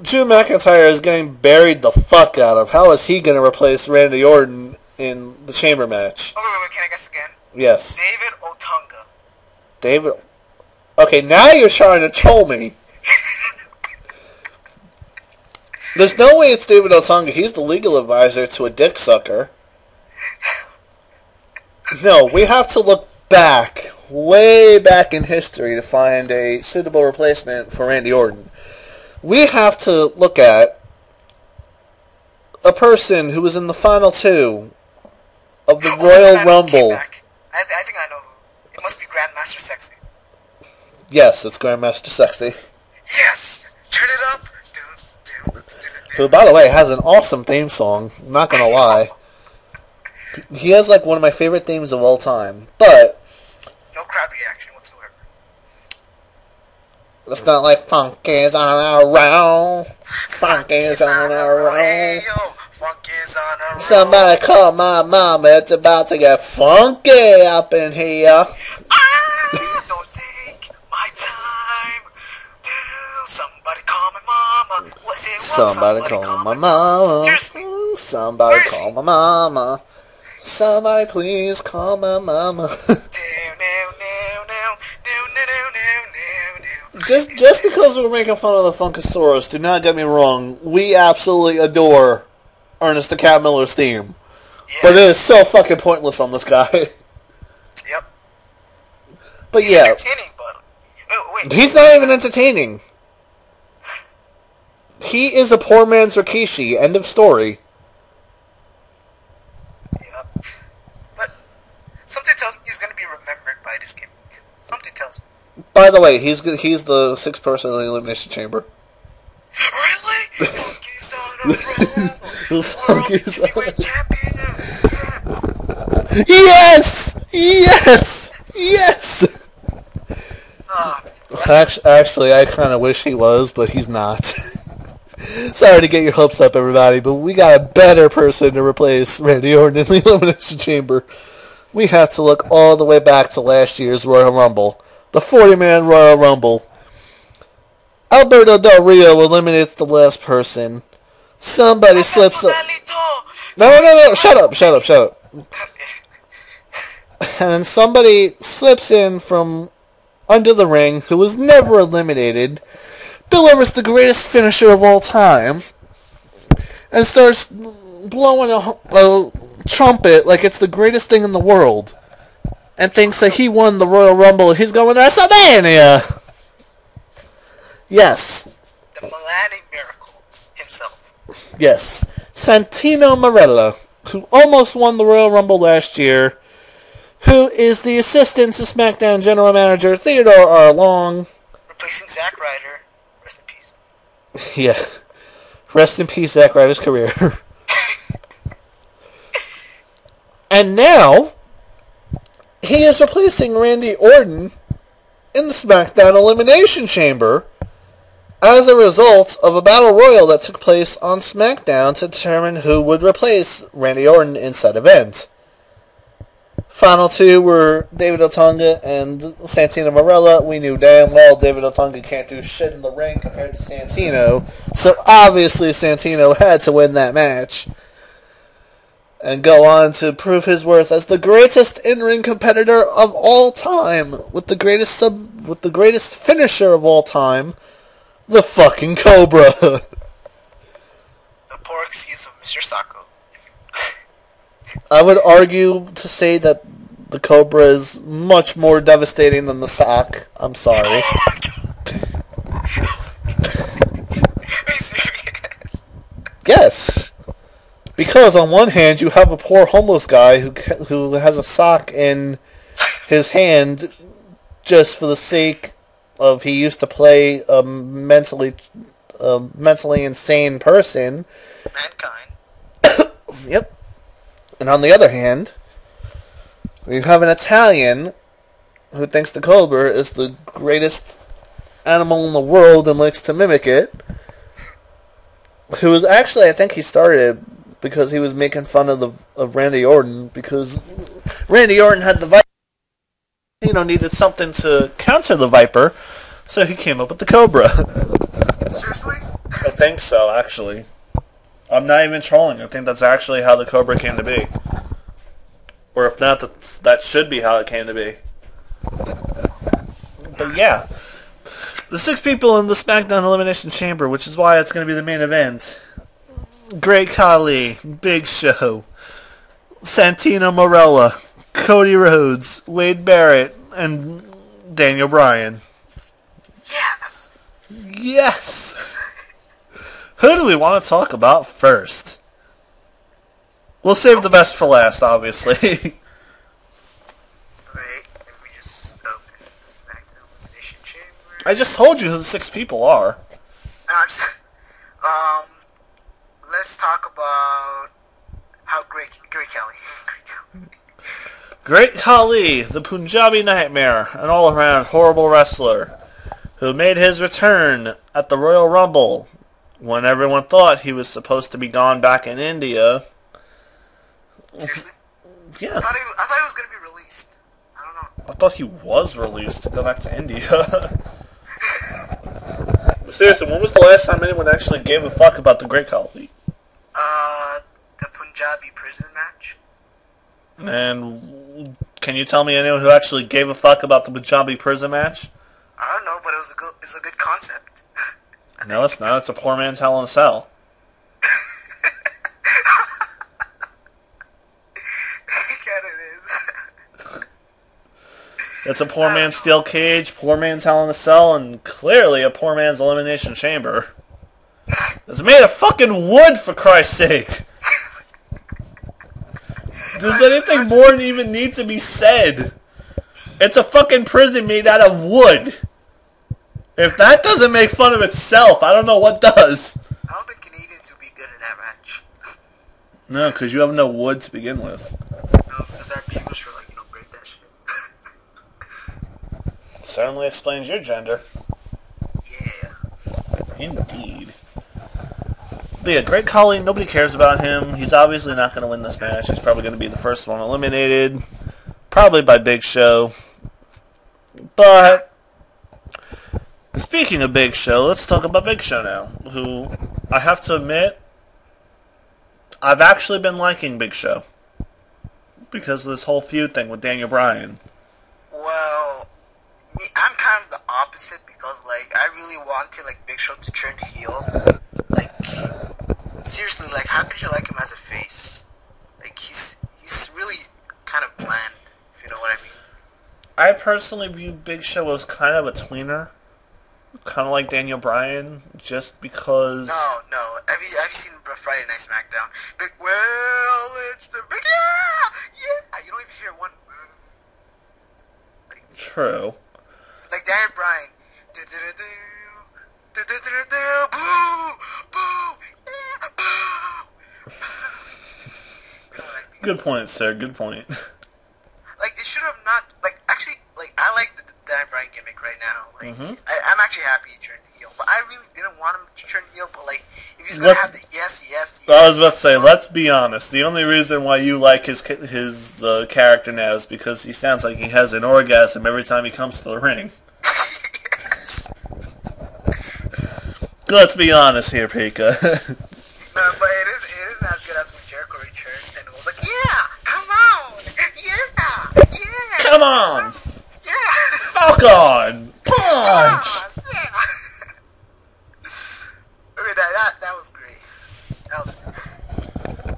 Speaker 1: Drew McIntyre is getting buried the fuck out of. How is he going to replace Randy Orton in the chamber match?
Speaker 2: Oh, wait, can I guess again?
Speaker 1: Yes.
Speaker 2: David Otunga.
Speaker 1: David... okay, now you're trying to troll me. There's no way it's David Otunga. He's the legal advisor to a dick sucker. No, we have to look back, way back in history to find a suitable replacement for Randy Orton. We have to look at a person who was in the final two of the Royal Rumble.
Speaker 2: I think I know who. It must be Grandmaster Sexy.
Speaker 1: Yes, it's Grandmaster Sexy.
Speaker 2: Yes! Turn it up!
Speaker 1: Who, by the way, has an awesome theme song. I'm not gonna lie. He has, like, one of my favorite themes of all time. But
Speaker 2: no crowd reaction whatsoever.
Speaker 1: It's not like funk is on a roll. Funk is on a roll.
Speaker 2: Funk is on a roll.
Speaker 1: Somebody call my mama. It's about to get funky up in here.
Speaker 2: Don't take my time. Somebody call my mama. Somebody
Speaker 1: call my mama.
Speaker 2: Seriously.
Speaker 1: Somebody call my mama. Somebody please call my mama. Just because we're making fun of the Funkasaurus, do not get me wrong, we absolutely adore Ernest the Cat Miller's theme. Yes. But it is so fucking pointless on this guy.
Speaker 2: Yep.
Speaker 1: But
Speaker 2: he's
Speaker 1: yeah.
Speaker 2: Entertaining, but... wait.
Speaker 1: He's not even entertaining. He is a poor man's Rikishi. End of story.
Speaker 2: Yep. But something tells me he's going to be remembered by this game. Something tells me.
Speaker 1: By the way, he's the sixth person in the Elimination Chamber.
Speaker 2: Really? Funky's on a roll.
Speaker 1: Funky's on a roll.
Speaker 2: Champion.
Speaker 1: Yes! Yes! Yes! Actually, I kind of wish he was, but he's not. Sorry to get your hopes up, everybody, but we got a better person to replace Randy Orton in the Elimination Chamber. We have to look all the way back to last year's Royal Rumble. The 40-man Royal Rumble. Alberto Del Rio eliminates the last person. Somebody slips up. No. Shut up. And then somebody slips in from under the ring, who was never eliminated, delivers the greatest finisher of all time, and starts blowing a trumpet like it's the greatest thing in the world, and thinks that he won the Royal Rumble and he's going to WrestleMania. Yes.
Speaker 2: The Milani Miracle himself.
Speaker 1: Yes. Santino Marella, who almost won the Royal Rumble last year, who is the assistant to SmackDown General Manager Theodore R. Long.
Speaker 2: Replacing Zack Ryder. Rest in peace.
Speaker 1: Yeah. Rest in peace, Zack Ryder's career. And now, he is replacing Randy Orton in the SmackDown Elimination Chamber as a result of a battle royal that took place on SmackDown to determine who would replace Randy Orton in said event. Final two were David Otunga and Santino Marella. We knew damn well David Otunga can't do shit in the ring compared to Santino, so obviously Santino had to win that match and go on to prove his worth as the greatest in-ring competitor of all time, with the greatest finisher of all time, the fucking Cobra.
Speaker 2: The poor excuse of Mr. Sacco.
Speaker 1: I would argue to say that the Cobra is much more devastating than the sock. I'm sorry.
Speaker 2: Oh my God. Are you serious?
Speaker 1: Yes. Because on one hand, you have a poor homeless guy who has a sock in his hand just for the sake of he used to play a mentally insane person.
Speaker 2: Mankind.
Speaker 1: Yep. And on the other hand, you have an Italian who thinks the Cobra is the greatest animal in the world and likes to mimic it. Who was actually, I think he started because he was making fun of Randy Orton, because Randy Orton had the Viper. Needed something to counter the Viper, so he came up with the Cobra.
Speaker 2: Seriously?
Speaker 1: I think so, actually. I'm not even trolling. I think that's actually how the Cobra came to be. Or if not, that should be how it came to be. But yeah. The 6 people in the SmackDown Elimination Chamber, which is why it's going to be the main event. Great Khali, Big Show, Santino Marella, Cody Rhodes, Wade Barrett, and Daniel Bryan.
Speaker 2: Yes!
Speaker 1: Yes! Who do we want to talk about first? We'll save the best for last, obviously.
Speaker 2: Alright, let me just open the SmackDown Elimination Chamber.
Speaker 1: I just told you who the 6 people are.
Speaker 2: Let's talk about how Great Khali.
Speaker 1: Great Khali, the Punjabi Nightmare, an all-around horrible wrestler, who made his return at the Royal Rumble when everyone thought he was supposed to be gone back in India.
Speaker 2: Seriously?
Speaker 1: Yeah.
Speaker 2: I thought he was going to be released. I don't know.
Speaker 1: I thought he was released to go back to India. Seriously, when was the last time anyone actually gave a fuck about the Great Khali?
Speaker 2: The Punjabi prison match.
Speaker 1: And can you tell me anyone who actually gave a fuck about the Punjabi prison match?
Speaker 2: I don't know, but it's a good concept.
Speaker 1: No, it's not. It's a poor man's Hell in a Cell.
Speaker 2: God, it is.
Speaker 1: It's a poor man's steel cage, poor man's Hell in a Cell, and clearly a poor man's elimination chamber. It's made of fucking wood, for Christ's sake. Does anything more even need to be said? It's a fucking prison made out of wood. If that doesn't make fun of itself, I don't know what does.
Speaker 2: I don't think Canadians would be good in that match.
Speaker 1: No, because you have no wood to begin with.
Speaker 2: No, because our beavers were like, break that shit.
Speaker 1: Certainly explains your gender.
Speaker 2: Yeah.
Speaker 1: Indeed. But yeah, Great Khali, nobody cares about him. He's obviously not going to win this match. He's probably going to be the first one eliminated. Probably by Big Show. But speaking of Big Show, let's talk about Big Show now. Who, I have to admit, I've actually been liking Big Show. Because of this whole feud thing with Daniel Bryan.
Speaker 2: Well, I'm kind of the opposite because, I really wanted, Big Show to turn heel. Seriously, how could you like him as a face? He's really kind of bland, if you know what I mean.
Speaker 1: I personally view Big Show as kind of a tweener. Kind of like Daniel Bryan, just because...
Speaker 2: No. Have you seen Friday Night SmackDown? Well, it's the big... Yeah! You don't even hear one...
Speaker 1: True.
Speaker 2: Like Daniel Bryan. Boo! Boo!
Speaker 1: Good point, sir. Good point.
Speaker 2: They should have not... actually, I like the Dan Bryan gimmick right now. I'm actually happy he turned heel. But I really didn't want him to turn heel. But, if he's going to have the yes...
Speaker 1: I was about to say, let's be honest. The only reason why you like his character now is because he sounds like he has an orgasm every time he comes to the ring.
Speaker 2: Yes.
Speaker 1: Let's be honest here, Pika.
Speaker 2: No, but it isn't as good as when Jericho returned and it was like, yeah, come on, yeah,
Speaker 1: Come on!
Speaker 2: yeah,
Speaker 1: Fuck on! Punch!
Speaker 2: yeah. Okay, that was great.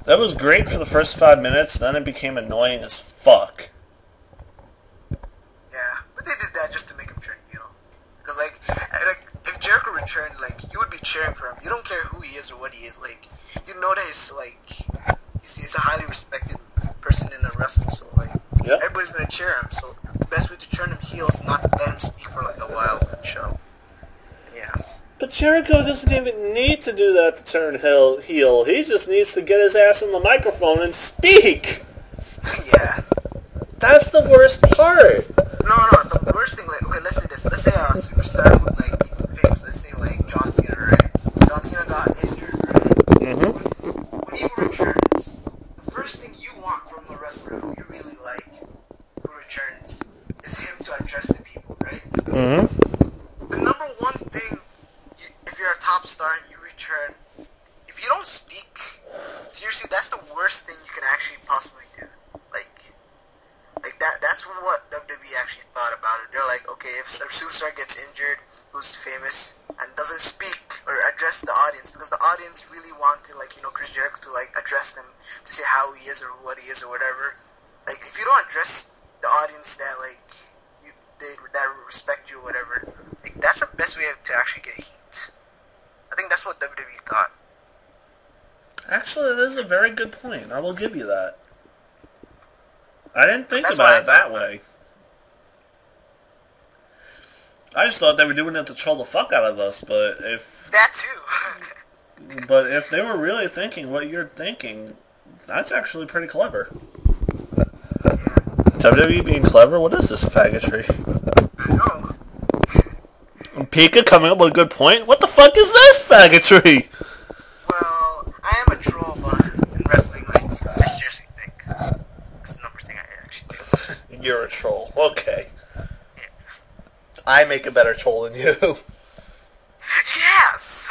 Speaker 1: That was great for the first 5 minutes, then it became annoying as fuck.
Speaker 2: Yeah, but they did that just to make him turn heel. Because, if Jericho returned, you would be cheering for him. You don't care who he is or what he is. You know that he's a highly respected person in the wrestling, so,
Speaker 1: Yep.
Speaker 2: everybody's going to cheer him. So, the best way to turn him heel is not to let him speak for, a while on the show. Yeah.
Speaker 1: But Jericho doesn't even need to do that to turn heel. He just needs to get his ass in the microphone and speak!
Speaker 2: Yeah.
Speaker 1: That's the worst part!
Speaker 2: No, the worst thing, okay, let's say this. Let's say a superstar was, famous. Let's say, John Cena, right? John Cena got injured, right?
Speaker 1: Mm-hmm.
Speaker 2: When he returns, the first thing you want from a wrestler who you really like, who returns, is him to address the people, right?
Speaker 1: Mm-hmm.
Speaker 2: The number one thing, if you're a top star and you return, if you don't speak, seriously, that's the worst thing you can actually possibly do. That's what WWE actually thought about it. They're like, okay, if a superstar gets injured, who's famous, and doesn't speak or address the audience, because the audience really wanted, Chris Jericho to, address them, to say how he is or what he is or whatever. If you don't address the audience that, that respect you or whatever, that's the best way to actually get heat. I think that's what WWE thought.
Speaker 1: Actually, that is a very good point. I will give you that. I didn't think
Speaker 2: That's
Speaker 1: about it
Speaker 2: what I
Speaker 1: that way. I just thought they were doing it to troll the fuck out of us, but if...
Speaker 2: That too.
Speaker 1: But if they were really thinking what you're thinking, that's actually pretty clever. WWE being clever? What is this faggotry?
Speaker 2: I know.
Speaker 1: Pika coming up with a good point? What the fuck is this faggotry?
Speaker 2: Well, I am a troll, but in wrestling, I seriously think that's the number thing I actually do.
Speaker 1: You're a troll. Okay. I make a better troll than you.
Speaker 2: Yes!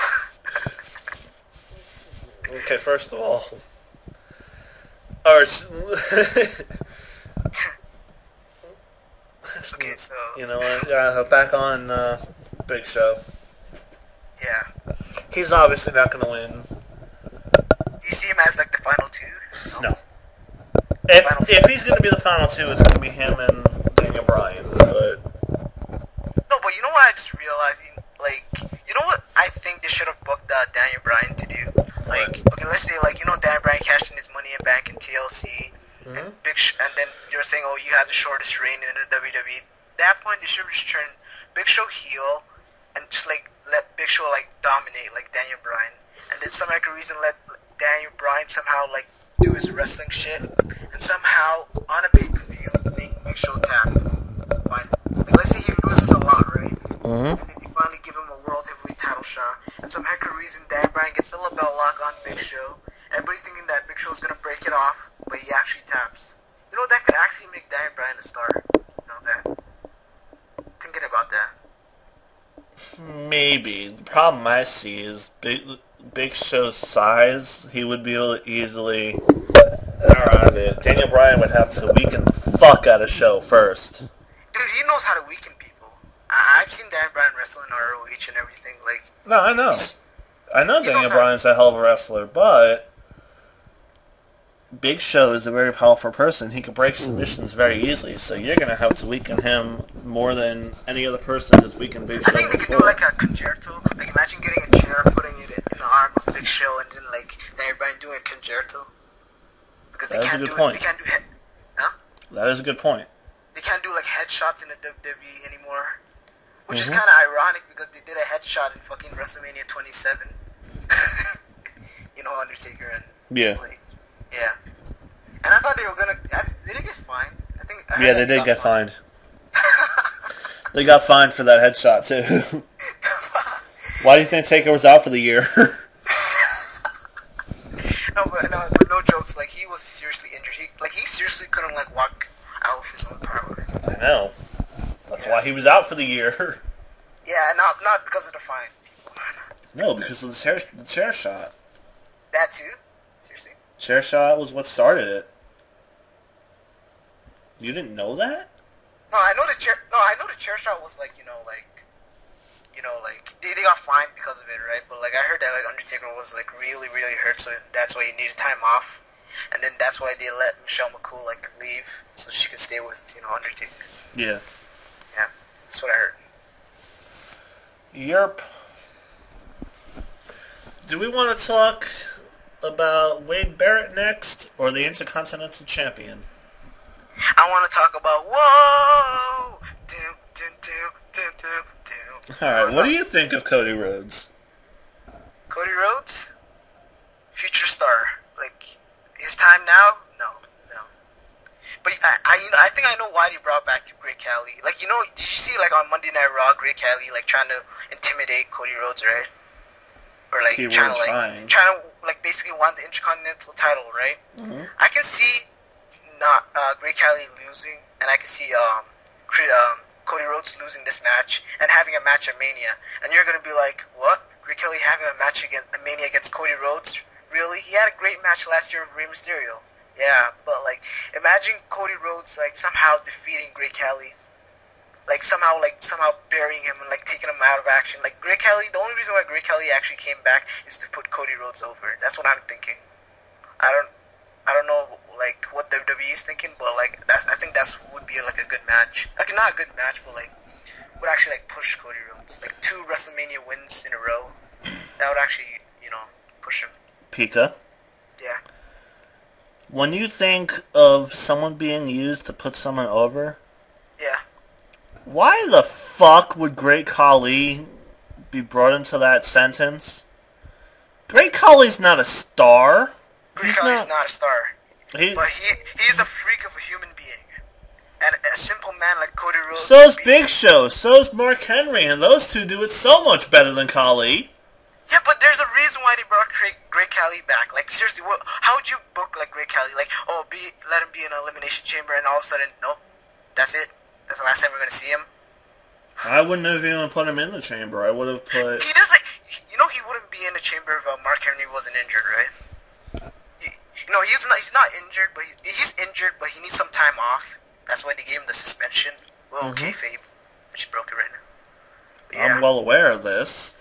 Speaker 1: Okay, first of all, Or
Speaker 2: Okay, so
Speaker 1: you know what? Back on Big Show.
Speaker 2: yeah,
Speaker 1: He's obviously not going to win.
Speaker 2: you see him as like the final two?
Speaker 1: No.
Speaker 2: Final
Speaker 1: If he's going to be the final two, it's going to be him and Daniel Bryan. But
Speaker 2: No, but you know what I just realized? Like, you know what I think they should have booked Daniel Bryan to do? Like, okay, let's say, like, you know, Daniel Bryan cashed in his money in bank in TLC, and and then you're saying, oh, you have the shortest reign in the WWE. At that point, they should just turn Big Show heel, and just, like, let Big Show, like, dominate, like Daniel Bryan. And then some like reason let Daniel Bryan somehow, like, do his wrestling shit, and somehow, on a pay-per-view, make Big Show tap. Fine. Like, let's say he loses a lot, right? And then they finally give him a world heavyweight title shot, and some heck of reason Daniel Bryan gets the lapel lock on Big Show. Everybody thinking that Big Show is gonna break it off, but he actually taps. You know, that could actually make Daniel Bryan a star. You know that? Thinking about that.
Speaker 1: maybe. The problem I see is Big Show's size. He would be able to easily power out of it. Daniel Bryan would have to weaken the fuck out of Show first.
Speaker 2: Dude, he knows how to weaken people. I've seen Daniel Bryan wrestle in ROH and everything. Like,
Speaker 1: No, I know. I know
Speaker 2: he
Speaker 1: Daniel
Speaker 2: knows how-
Speaker 1: Bryan's a hell of a wrestler, but Big Show is a very powerful person. He can break submissions very easily, so you're going to have to weaken him more than any other person has weakened Big
Speaker 2: I
Speaker 1: Show
Speaker 2: think they could
Speaker 1: before.
Speaker 2: do like a concerto. Like, imagine getting a chair, putting it in the arm of Big Show, and then like Daniel Bryan doing a concerto. Because they
Speaker 1: That is a
Speaker 2: can't
Speaker 1: good
Speaker 2: do
Speaker 1: point.
Speaker 2: They can't do head. Huh?
Speaker 1: That is a good point.
Speaker 2: They can't do like headshots in the WWE anymore. Which is kind of ironic because they did a headshot in fucking WrestleMania 27. You know, Undertaker and
Speaker 1: Yeah.
Speaker 2: like, yeah. And I thought they were gonna. Did they get fined? I think. I heard
Speaker 1: Yeah,
Speaker 2: that
Speaker 1: they did
Speaker 2: got
Speaker 1: get fined. They got fined for that headshot, too. Why do you think Taker was out for the year?
Speaker 2: but no jokes. Like, he was seriously injured. He seriously couldn't like walk out of his own power.
Speaker 1: I know. That's why he was out for the year.
Speaker 2: Yeah, not because of the fine.
Speaker 1: No, because of the chair shot.
Speaker 2: That too. Seriously.
Speaker 1: Chair shot was what started it. You didn't know that?
Speaker 2: No, I know the chair. No, I know the chair shot was like they got fined because of it, right? But like I heard that like Undertaker was like really hurt, so that's why he needed time off, and then that's why they let Michelle McCool like leave so she could stay with Undertaker.
Speaker 1: Yeah.
Speaker 2: Yeah, that's what I heard.
Speaker 1: Yerp. Do we want to talk about Wade Barrett next, or the Intercontinental Champion?
Speaker 2: I want to talk about whoa, do do do do do do.
Speaker 1: Alright, what do you think of Cody Rhodes?
Speaker 2: Cody Rhodes, future star. Like, his time now? No. But I think I know why they brought back Great Khali. Like, did you see like on Monday Night Raw, Great Khali like trying to intimidate Cody Rhodes, right? Or like trying to like basically want the Intercontinental title, right?
Speaker 1: Mm-hmm.
Speaker 2: I can see not Great Khali losing, and I can see Cody Rhodes losing this match and having a match at Mania, and you're gonna be like, what? Great Khali having a match against a Mania against Cody Rhodes? Really? He had a great match last year with Rey Mysterio. Yeah, but like, imagine Cody Rhodes like somehow defeating Great Khali, like somehow burying him and like taking him out of action. Like Great Khali, the only reason why Great Khali actually came back is to put Cody Rhodes over. That's what I'm thinking. I don't know like what WWE is thinking, but like I think that's would be like a good match. Like not a good match, but like would actually like push Cody Rhodes. Like 2 WrestleMania wins in a row. That would actually push him.
Speaker 1: Pika.
Speaker 2: Yeah.
Speaker 1: When you think of someone being used to put someone over,
Speaker 2: Yeah.
Speaker 1: why the fuck would Great Khali be brought into that sentence? Great Khali's not a star.
Speaker 2: Great Khali's not a star. But he is a freak of a human being. And a simple man like Cody Rhodes.
Speaker 1: So's Big Show, so's Mark Henry, and those two do it so much better than Khali.
Speaker 2: Yeah, but there's a reason why they brought Great Khali back. Like, seriously, how would you book, like, Great Khali? Like, let him be in an elimination chamber, and all of a sudden, nope, that's it. That's the last time we're going to see him.
Speaker 1: I wouldn't have even put him in the chamber. I would have put...
Speaker 2: He does, like, he wouldn't be in the chamber if Mark Henry wasn't injured, right? No, he's not injured, but he's injured, but he needs some time off. That's why they gave him the suspension. Well, okay, Fabe. I just broke it right now. But yeah.
Speaker 1: I'm well aware of this,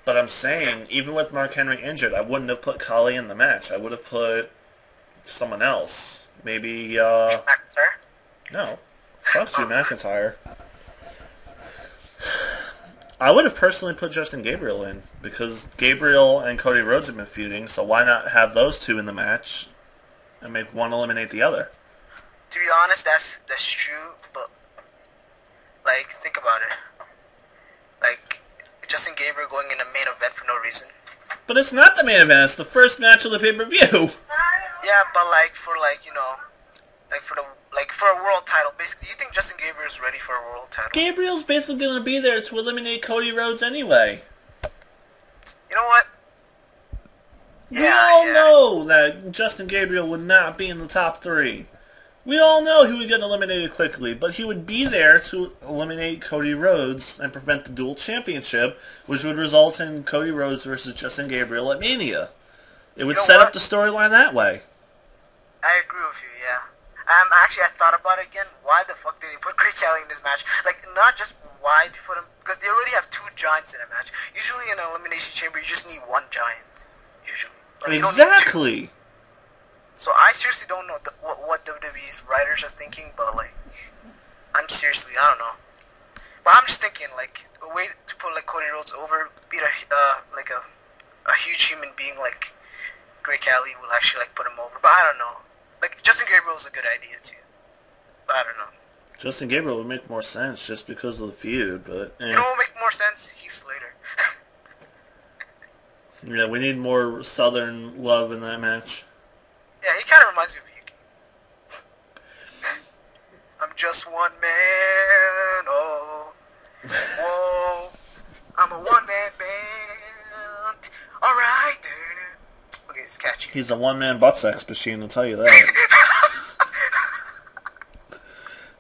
Speaker 1: but I'm saying, even with Mark Henry injured, I wouldn't have put Khali in the match. I would have put someone else. Maybe,
Speaker 2: McIntyre?
Speaker 1: No. Fuck Drew McIntyre. I would have personally put Justin Gabriel in, because Gabriel and Cody Rhodes have been feuding, so why not have those two in the match and make one eliminate the other?
Speaker 2: To be honest, that's true, but, like, think about it. Like, Justin Gabriel going in a main event for no reason.
Speaker 1: But it's not the main event, it's the first match of the pay-per-view.
Speaker 2: Yeah, but, like, for, like, you know, for a world title, basically, you think Justin Gabriel is ready for a world title?
Speaker 1: Gabriel's basically going to be there to eliminate Cody Rhodes anyway.
Speaker 2: You know what?
Speaker 1: We all know that Justin Gabriel would not be in the top 3. We all know he would get eliminated quickly, but he would be there to eliminate Cody Rhodes and prevent the dual championship, which would result in Cody Rhodes versus Justin Gabriel at Mania. It would set up the storyline that way.
Speaker 2: I agree with you, yeah. Actually, I thought about it again. Why the fuck did he put Great Khali in this match? Like, not just why they put him, because they already have 2 giants in a match. Usually in an elimination chamber, you just need 1 giant. Usually. Like,
Speaker 1: exactly.
Speaker 2: So I seriously don't know what WWE's writers are thinking, but, like, I don't know. But I'm just thinking, like, a way to put, like, Cody Rhodes over, beat a huge human being like Great Khali will actually, like, put him over. But I don't know. Like, Justin Gabriel is a good idea, too. But I don't know.
Speaker 1: Justin Gabriel would make more sense just because of the feud, but...
Speaker 2: You know what would make more sense? Heath Slater.
Speaker 1: Yeah, we need more Southern love in that match.
Speaker 2: Yeah, he kind of reminds me of Yuki. I'm just one man, oh. Whoa. I'm a one-man band. Alright, then. Okay, it's catchy.
Speaker 1: He's a one-man butt sex machine, I'll tell you that.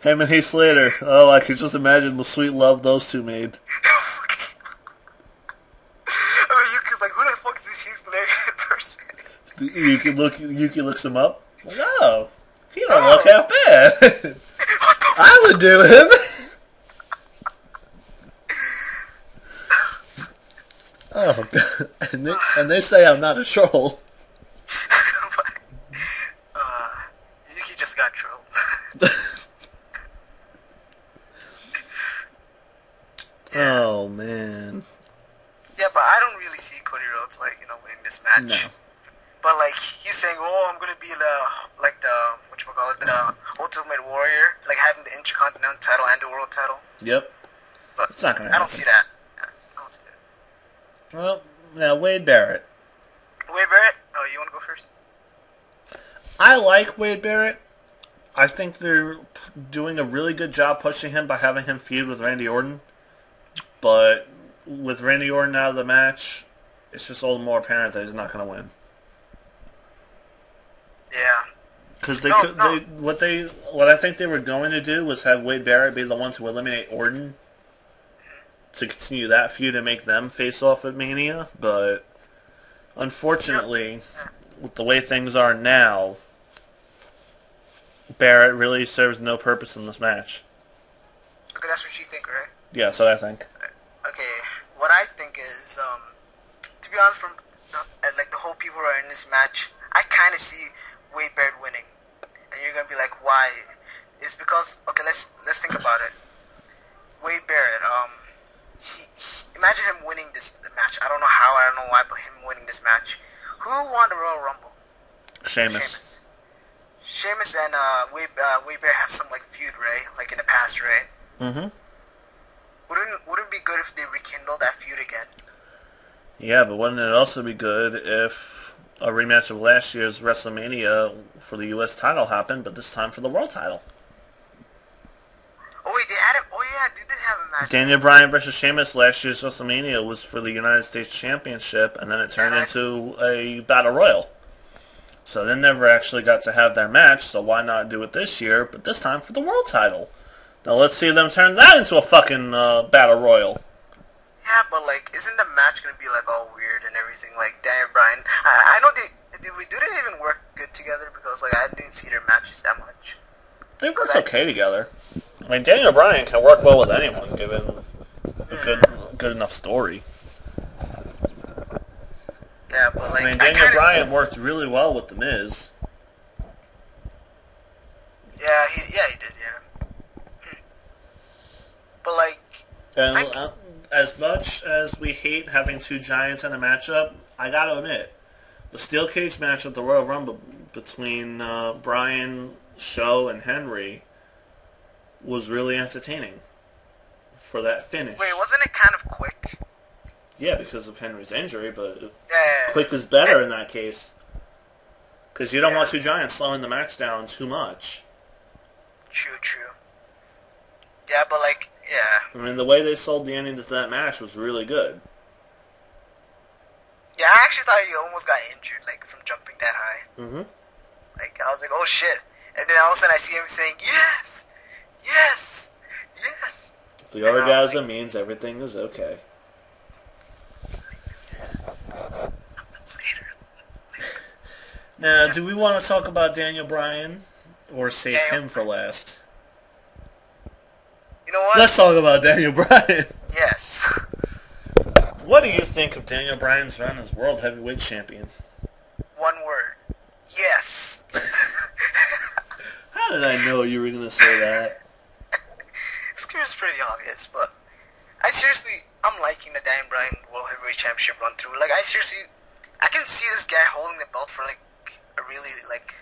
Speaker 1: Him and Heath Slater. Oh, I can just imagine the sweet love those two made.
Speaker 2: I mean, Yuki's like, who the fuck is this Heath Slater person?
Speaker 1: Yuki looks him up. Like, oh, he don't look half bad. I would do him. Oh, God. And they say I'm not a troll.
Speaker 2: Yuki just got trolled.
Speaker 1: Oh, man.
Speaker 2: Yeah, but I don't really see Cody Rhodes, like, you know, winning this match.
Speaker 1: No.
Speaker 2: But, like, he's saying, oh, I'm going to be the Ultimate Warrior, like, having the Intercontinental title and the World title.
Speaker 1: Yep.
Speaker 2: But
Speaker 1: it's not going to happen.
Speaker 2: I don't see that.
Speaker 1: Well, now, Wade Barrett.
Speaker 2: Wade Barrett? Oh, you want to go first?
Speaker 1: I like Wade Barrett. I think they're doing a really good job pushing him by having him feud with Randy Orton. But with Randy Orton out of the match, it's just all the more apparent that he's not going to win.
Speaker 2: Yeah.
Speaker 1: Because what I think they were going to do was have Wade Barrett be the one to eliminate Orton to continue that feud and make them face off at Mania. But unfortunately, with the way things are now, Barrett really serves no purpose in this match.
Speaker 2: Okay, that's what you think, right?
Speaker 1: Yeah, that's what I think.
Speaker 2: Okay, what I think is, to be honest, from the whole people who are in this match, I kind of see Wade Barrett winning, and you're gonna be like, why? It's because, okay, let's think about it. Wade Barrett, imagine him winning the match. I don't know how, I don't know why, but him winning this match. Who won the Royal Rumble?
Speaker 1: Sheamus.
Speaker 2: Sheamus and Wade Barrett have some like feud, right? Like in the past, right?
Speaker 1: Mm-hmm.
Speaker 2: Wouldn't it be good if they rekindle that feud again?
Speaker 1: Yeah, but wouldn't it also be good if a rematch of last year's WrestleMania for the U.S. title happened, but this time for the world title?
Speaker 2: Oh wait, they had it. Oh yeah, they did have a match.
Speaker 1: Daniel Bryan versus Sheamus last year's WrestleMania was for the United States Championship, and then it turned into a Battle Royal. So they never actually got to have their match, so why not do it this year, but this time for the world title? Now let's see them turn that into a fucking Battle Royal.
Speaker 2: Yeah, but like, isn't the match gonna be like all weird and everything? Like Daniel Bryan, I know do they even work good together? Because like I didn't see their matches that much.
Speaker 1: They work okay together. I mean, Daniel Bryan can work well with anyone, given a good enough story.
Speaker 2: Yeah, but like
Speaker 1: I mean, Daniel Bryan worked really well with The Miz.
Speaker 2: Yeah, he did, yeah. But like,
Speaker 1: And as much as we hate having two giants in a matchup, I gotta admit, the steel cage match at the Royal Rumble between Bryan, Show, and Henry was really entertaining for that finish.
Speaker 2: Wait, wasn't it kind of quick?
Speaker 1: Yeah, because of Henry's injury, but
Speaker 2: Yeah.
Speaker 1: quick is better in that case. Because you don't want two giants slowing the match down too much.
Speaker 2: True. Yeah, but like, yeah.
Speaker 1: I mean, the way they sold the ending to that match was really good.
Speaker 2: Yeah, I actually thought he almost got injured, like, from jumping that high.
Speaker 1: Mm-hmm.
Speaker 2: Like, I was like, oh shit. And then all of a sudden I see him saying, yes! Yes! Yes!
Speaker 1: The orgasm means everything is okay. Now, do we want to talk about Daniel Bryan or save him for last?
Speaker 2: You know what?
Speaker 1: Let's talk about Daniel Bryan.
Speaker 2: Yes.
Speaker 1: What do you think of Daniel Bryan's run as World Heavyweight Champion?
Speaker 2: One word. Yes.
Speaker 1: How did I know you were going to say that?
Speaker 2: It's pretty obvious, but I'm liking the Daniel Bryan World Heavyweight Championship run through. Like, I can see this guy holding the belt for, like, a really, like,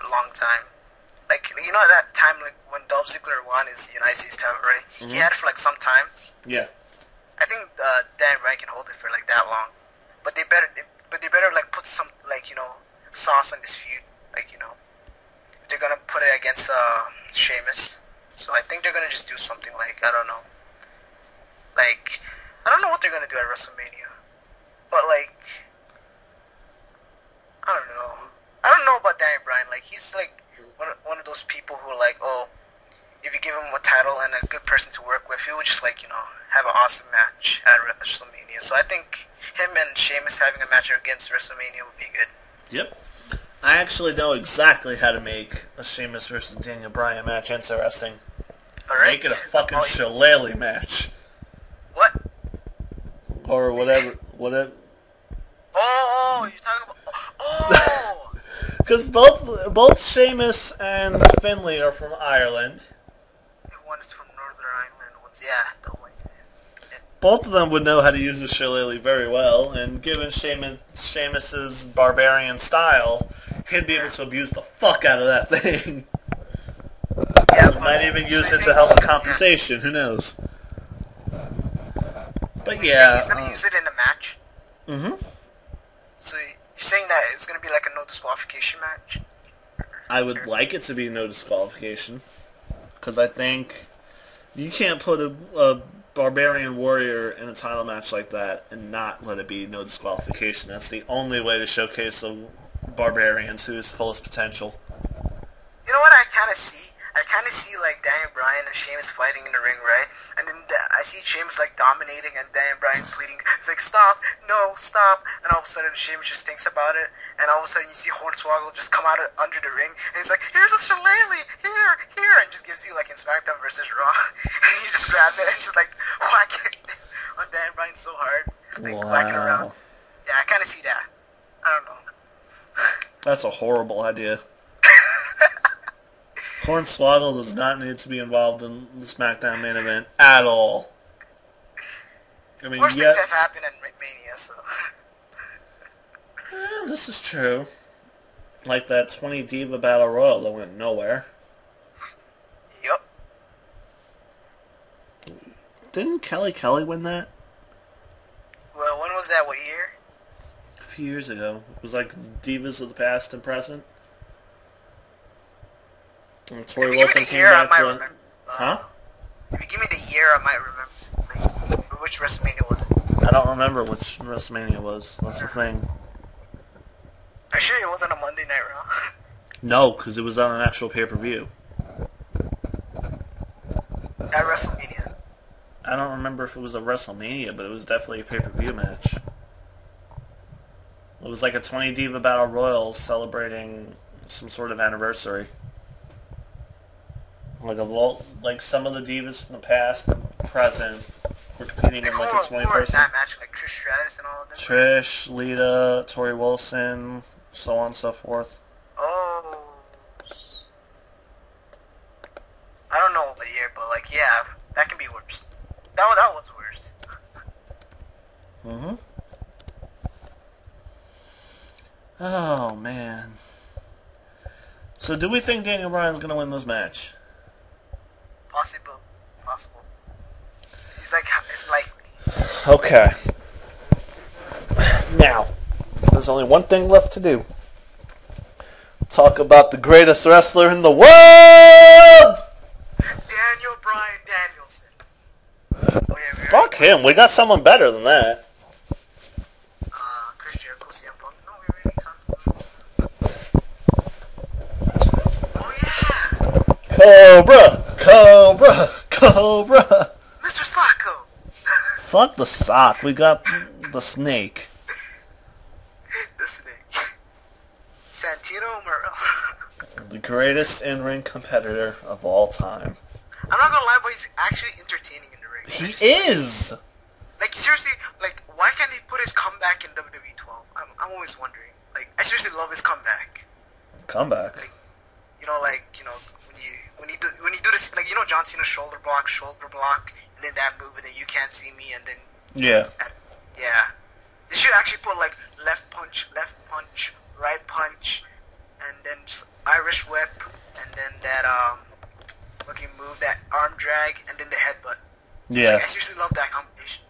Speaker 2: long time. Like, you know that time, like, when Dolph Ziggler won his United States title, right? Mm-hmm. He had it for, like, some time.
Speaker 1: Yeah.
Speaker 2: I think Daniel Bryan can hold it for, like, that long. But they better, like, put some, like, you know, sauce on this feud. Like, you know, they're gonna put it against Sheamus. So I think they're gonna just do something like, I don't know. Like, I don't know what they're gonna do at WrestleMania. But, like, I don't know. I don't know about Daniel Bryan. Like, he's, like, one of those people who are like, oh, if you give him a title and a good person to work with, he would just, like, you know, have an awesome match at WrestleMania. So I think him and Sheamus having a match against WrestleMania would be good.
Speaker 1: Yep. I actually know exactly how to make a Sheamus versus Daniel Bryan match interesting.
Speaker 2: Alright.
Speaker 1: Make it a fucking shillelagh match.
Speaker 2: What?
Speaker 1: Or whatever.
Speaker 2: Oh, you're talking about... Oh!
Speaker 1: Because both Sheamus and Finlay are from Ireland.
Speaker 2: One is from Northern Ireland. One's, yeah.
Speaker 1: Both of them would know how to use the shillelagh very well, and given Sheamus's barbarian style, he'd be able to abuse the fuck out of that thing.
Speaker 2: Yeah,
Speaker 1: might even use it to help with compensation. Who knows? But yeah,
Speaker 2: he's gonna use it in the match.
Speaker 1: Mm-hmm.
Speaker 2: So you're saying that it's gonna be like a no disqualification match?
Speaker 1: I would like it to be no disqualification, because I think you can't put a barbarian warrior in a title match like that and not let it be no disqualification. That's the only way to showcase a barbarian to his fullest potential.
Speaker 2: You know what I kind of see? I kind of see, like, Daniel Bryan and Sheamus fighting in the ring, right? And then I see Sheamus, like, dominating and Daniel Bryan pleading. It's like, stop, no, stop. And all of a sudden, Sheamus just thinks about it. And all of a sudden, you see Hornswoggle just come out under the ring. And he's like, here's a shillelagh, here. And just gives you, like, in SmackDown versus Raw. And you just grab it and just, like, whack it on Daniel Bryan so hard. Like, whack it around. Yeah, I kind of see that. I don't know.
Speaker 1: That's a horrible idea. Hornswoggle does not need to be involved in the SmackDown main event at all. I mean,
Speaker 2: worse things have happened in Mania, so...
Speaker 1: This is true. Like that 20 Diva Battle Royal that went nowhere.
Speaker 2: Yup.
Speaker 1: Didn't Kelly win that?
Speaker 2: Well, when was that? What year?
Speaker 1: A few years ago. It was like Divas of the past and present. And Tori Wilson came back to it. Huh?
Speaker 2: If you give me the year, I might remember. Like, which WrestleMania was it?
Speaker 1: I don't remember which WrestleMania was. That's the thing.
Speaker 2: Are you sure it wasn't a Monday Night Raw?
Speaker 1: No, because it was on an actual pay-per-view.
Speaker 2: At WrestleMania?
Speaker 1: I don't remember if it was a WrestleMania, but it was definitely a pay-per-view match. It was like a 20 Diva Battle Royal celebrating some sort of anniversary. Like some of the divas from the past and present were competing in like a 20 person.
Speaker 2: That match, like Trish Stratus and all of them.
Speaker 1: Trish, Lita, Tori Wilson, so on and so forth.
Speaker 2: Oh. I don't know what year, but like, yeah, that can be worse. That was worse.
Speaker 1: Mm-hmm. Oh, man. So do we think Daniel Bryan's going to win this match?
Speaker 2: Possible. It's likely.
Speaker 1: Okay. Now, there's only one thing left to do. Talk about the greatest wrestler in the world!
Speaker 2: Daniel Bryan Danielson. Oh, yeah,
Speaker 1: Fuck him. We got someone better than that.
Speaker 2: Chris Jericho, CM Punk. No, we already talked about. Oh yeah.
Speaker 1: Cobra.
Speaker 2: Mr. Sacco.
Speaker 1: Fuck the sock. We got the snake.
Speaker 2: The snake. Santino Marella.
Speaker 1: The greatest in-ring competitor of all time.
Speaker 2: I'm not gonna lie, but he's actually entertaining in the ring.
Speaker 1: He is!
Speaker 2: Like, seriously, like, why can't he put his comeback in WWE 12? I'm always wondering. Like, I seriously love his comeback.
Speaker 1: Comeback?
Speaker 2: Like, when you do this, like, John Cena's shoulder block, and then that move, and then you can't see me, and then...
Speaker 1: Yeah.
Speaker 2: Yeah. They should actually put, like, left punch, right punch, and then just Irish whip, and then that, fucking move, that arm drag, and then the headbutt.
Speaker 1: Yeah.
Speaker 2: Like, I seriously love that combination.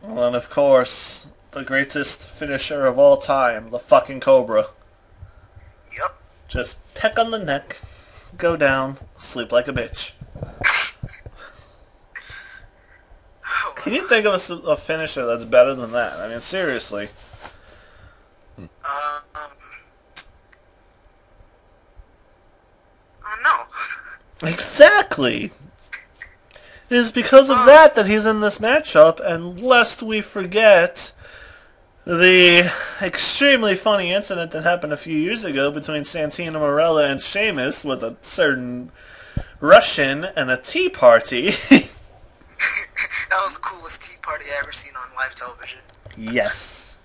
Speaker 1: Well, and of course, the greatest finisher of all time, the fucking Cobra.
Speaker 2: Yep.
Speaker 1: Just peck on the neck, go down, sleep like a bitch. Can you think of a finisher that's better than that? I mean, seriously.
Speaker 2: No.
Speaker 1: Exactly. It is because of that he's in this matchup, and lest we forget the extremely funny incident that happened a few years ago between Santino Marella and Sheamus with a certain Russian and a tea party.
Speaker 2: That was the coolest tea party I ever seen on live television.
Speaker 1: Yes.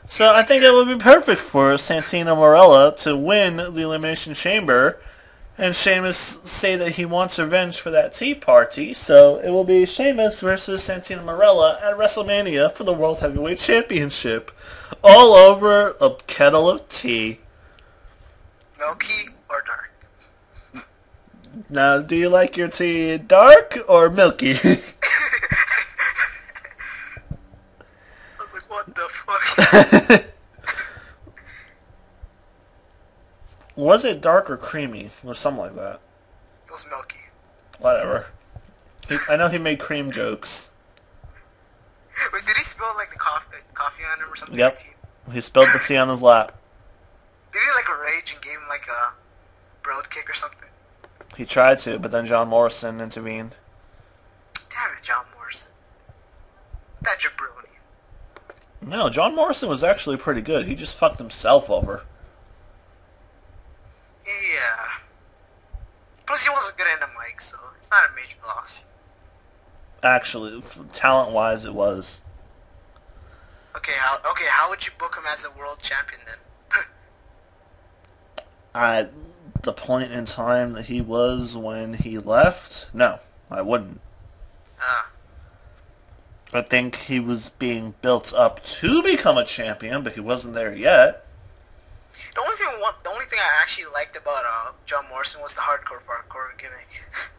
Speaker 1: So I think it would be perfect for Santino Marella to win the Elimination Chamber, and Sheamus say that he wants revenge for that tea party, so it will be Sheamus versus Santino Marella at WrestleMania for the World Heavyweight Championship, all over a kettle of tea.
Speaker 2: Milky or dark?
Speaker 1: Now, do you like your tea dark or milky?
Speaker 2: I was like, what the fuck?
Speaker 1: Was it dark or creamy? Or something like that.
Speaker 2: It was milky.
Speaker 1: Whatever. I know he made cream jokes.
Speaker 2: Wait, did he spill like the coffee on him or something?
Speaker 1: Yep. He spilled the tea on his lap.
Speaker 2: Did he like rage and gave him like a broad kick or something?
Speaker 1: He tried to, but then John Morrison intervened.
Speaker 2: Damn it, John Morrison. That jabroni.
Speaker 1: No, John Morrison was actually pretty good. He just fucked himself over.
Speaker 2: Yeah. Plus, he wasn't good in the mic, so it's not a major loss.
Speaker 1: Actually, talent-wise, it was.
Speaker 2: Okay, how would you book him as a world champion then?
Speaker 1: At the point in time that he was when he left, no, I wouldn't. I think he was being built up to become a champion, but he wasn't there yet.
Speaker 2: The only thing I actually liked about John Morrison was the hardcore parkour gimmick.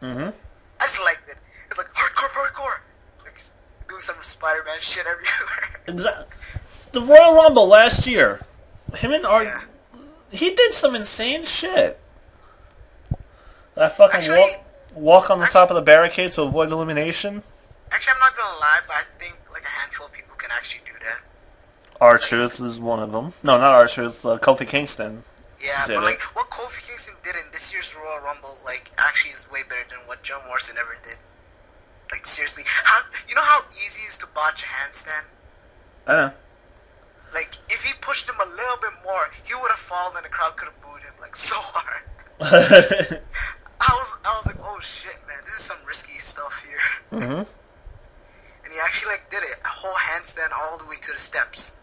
Speaker 1: Mm-hmm.
Speaker 2: I just liked it. It's like hardcore parkour, like doing some Spider-Man shit everywhere.
Speaker 1: Exactly. The Royal Rumble last year, him and he did some insane shit. That fucking walk on the top of the barricade to avoid elimination.
Speaker 2: Actually, I'm not gonna lie, but I think like a handful of people can actually do that.
Speaker 1: R-Truth is one of them. No, not R-Truth. Kofi Kingston.
Speaker 2: Yeah, but like what Kofi Kingston did in this year's Royal Rumble, like actually is way better than what John Morrison ever did. Like seriously, how you know how easy it is to botch a handstand?
Speaker 1: I know.
Speaker 2: Like if he pushed him a little bit more, he would have fallen and the crowd could have booed him like so hard. I was like, oh shit, man, this is some risky stuff here.
Speaker 1: Mm-hmm.
Speaker 2: And he actually like did it, a whole handstand all the way to the steps.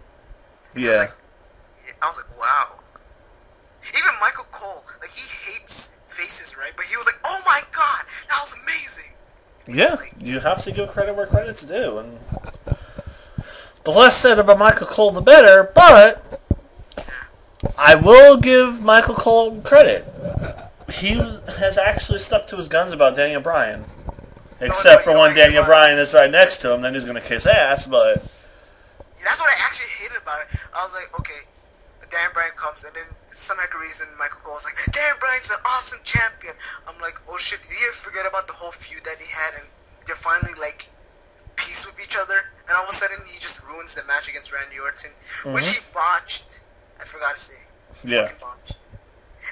Speaker 1: Yeah.
Speaker 2: I was like, wow. Even Michael Cole, like he hates faces, right? But he was like, oh my god, that was amazing.
Speaker 1: Yeah,
Speaker 2: Like,
Speaker 1: you have to give credit where credit's due, and the less said about Michael Cole, the better. But I will give Michael Cole credit. He has actually stuck to his guns about Daniel Bryan, except for when Daniel Bryan is right next to him, then he's gonna kiss ass. But
Speaker 2: that's what I actually hated about it. I was like, okay, Daniel Bryan comes, and then some heck of reason Michael Cole's like, Daniel Bryan's an awesome champion. I'm like, oh shit, did he forget about the whole feud that he had, and they're finally like peace with each other, and all of a sudden he just ruins the match against Randy Orton, which he botched. I forgot to say.
Speaker 1: Yeah.
Speaker 2: Fucking botched.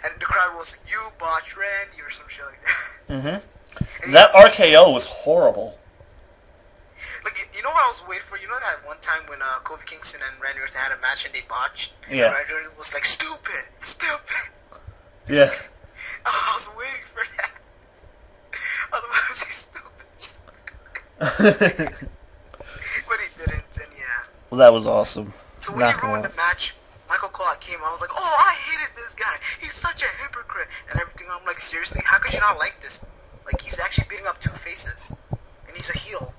Speaker 2: And the crowd was like, you botched Randy, or some shit like that.
Speaker 1: mm-hmm. That RKO was horrible.
Speaker 2: Like, you know what I was waiting for? You know that one time when Kofi Kingston and Randy Orton had a match and they botched?
Speaker 1: Yeah.
Speaker 2: And Randy Orton was like, stupid.
Speaker 1: Yeah.
Speaker 2: I was waiting for that. I was about to say stupid. But he didn't, and yeah.
Speaker 1: Well, that was awesome.
Speaker 2: So when he ruined the match, Michael Cole came, I was like, oh, I hated this guy. He's such a hypocrite. And everything, I'm like, seriously? How could you not like this? Like, he's actually beating up two faces. And he's a heel.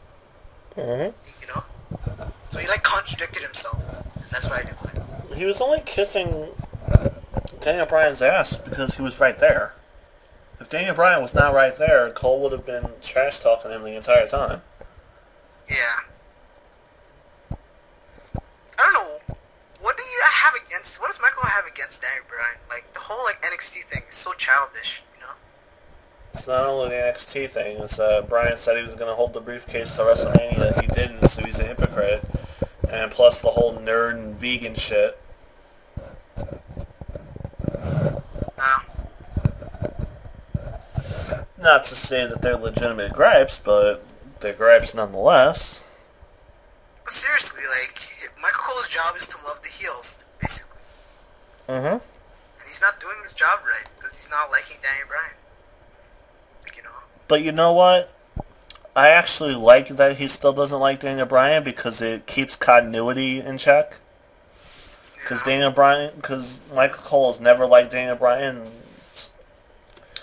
Speaker 1: Mm-hmm.
Speaker 2: You know? So he like contradicted himself. And that's what I didn't like.
Speaker 1: He was only kissing Daniel Bryan's ass because he was right there. If Daniel Bryan was not right there, Cole would have been trash talking him the entire time.
Speaker 2: Yeah. I don't know. What do you have against? What does Michael have against Daniel Bryan? Like the whole like NXT thing is so childish. You know?
Speaker 1: It's not only the NXT thing. It's Bryan said he was going to hold the briefcase to WrestleMania. He didn't, so he's a hypocrite. And plus the whole nerd and vegan shit. Not to say that they're legitimate gripes, but they're gripes nonetheless.
Speaker 2: But seriously, like Michael Cole's job is to love the heels, basically.
Speaker 1: Mm-hmm.
Speaker 2: And he's not doing his job right because he's not liking Daniel Bryan. Like, you know.
Speaker 1: But you know what? I actually like that he still doesn't like Daniel Bryan because it keeps continuity in check. Because Michael Cole has never liked Daniel Bryan.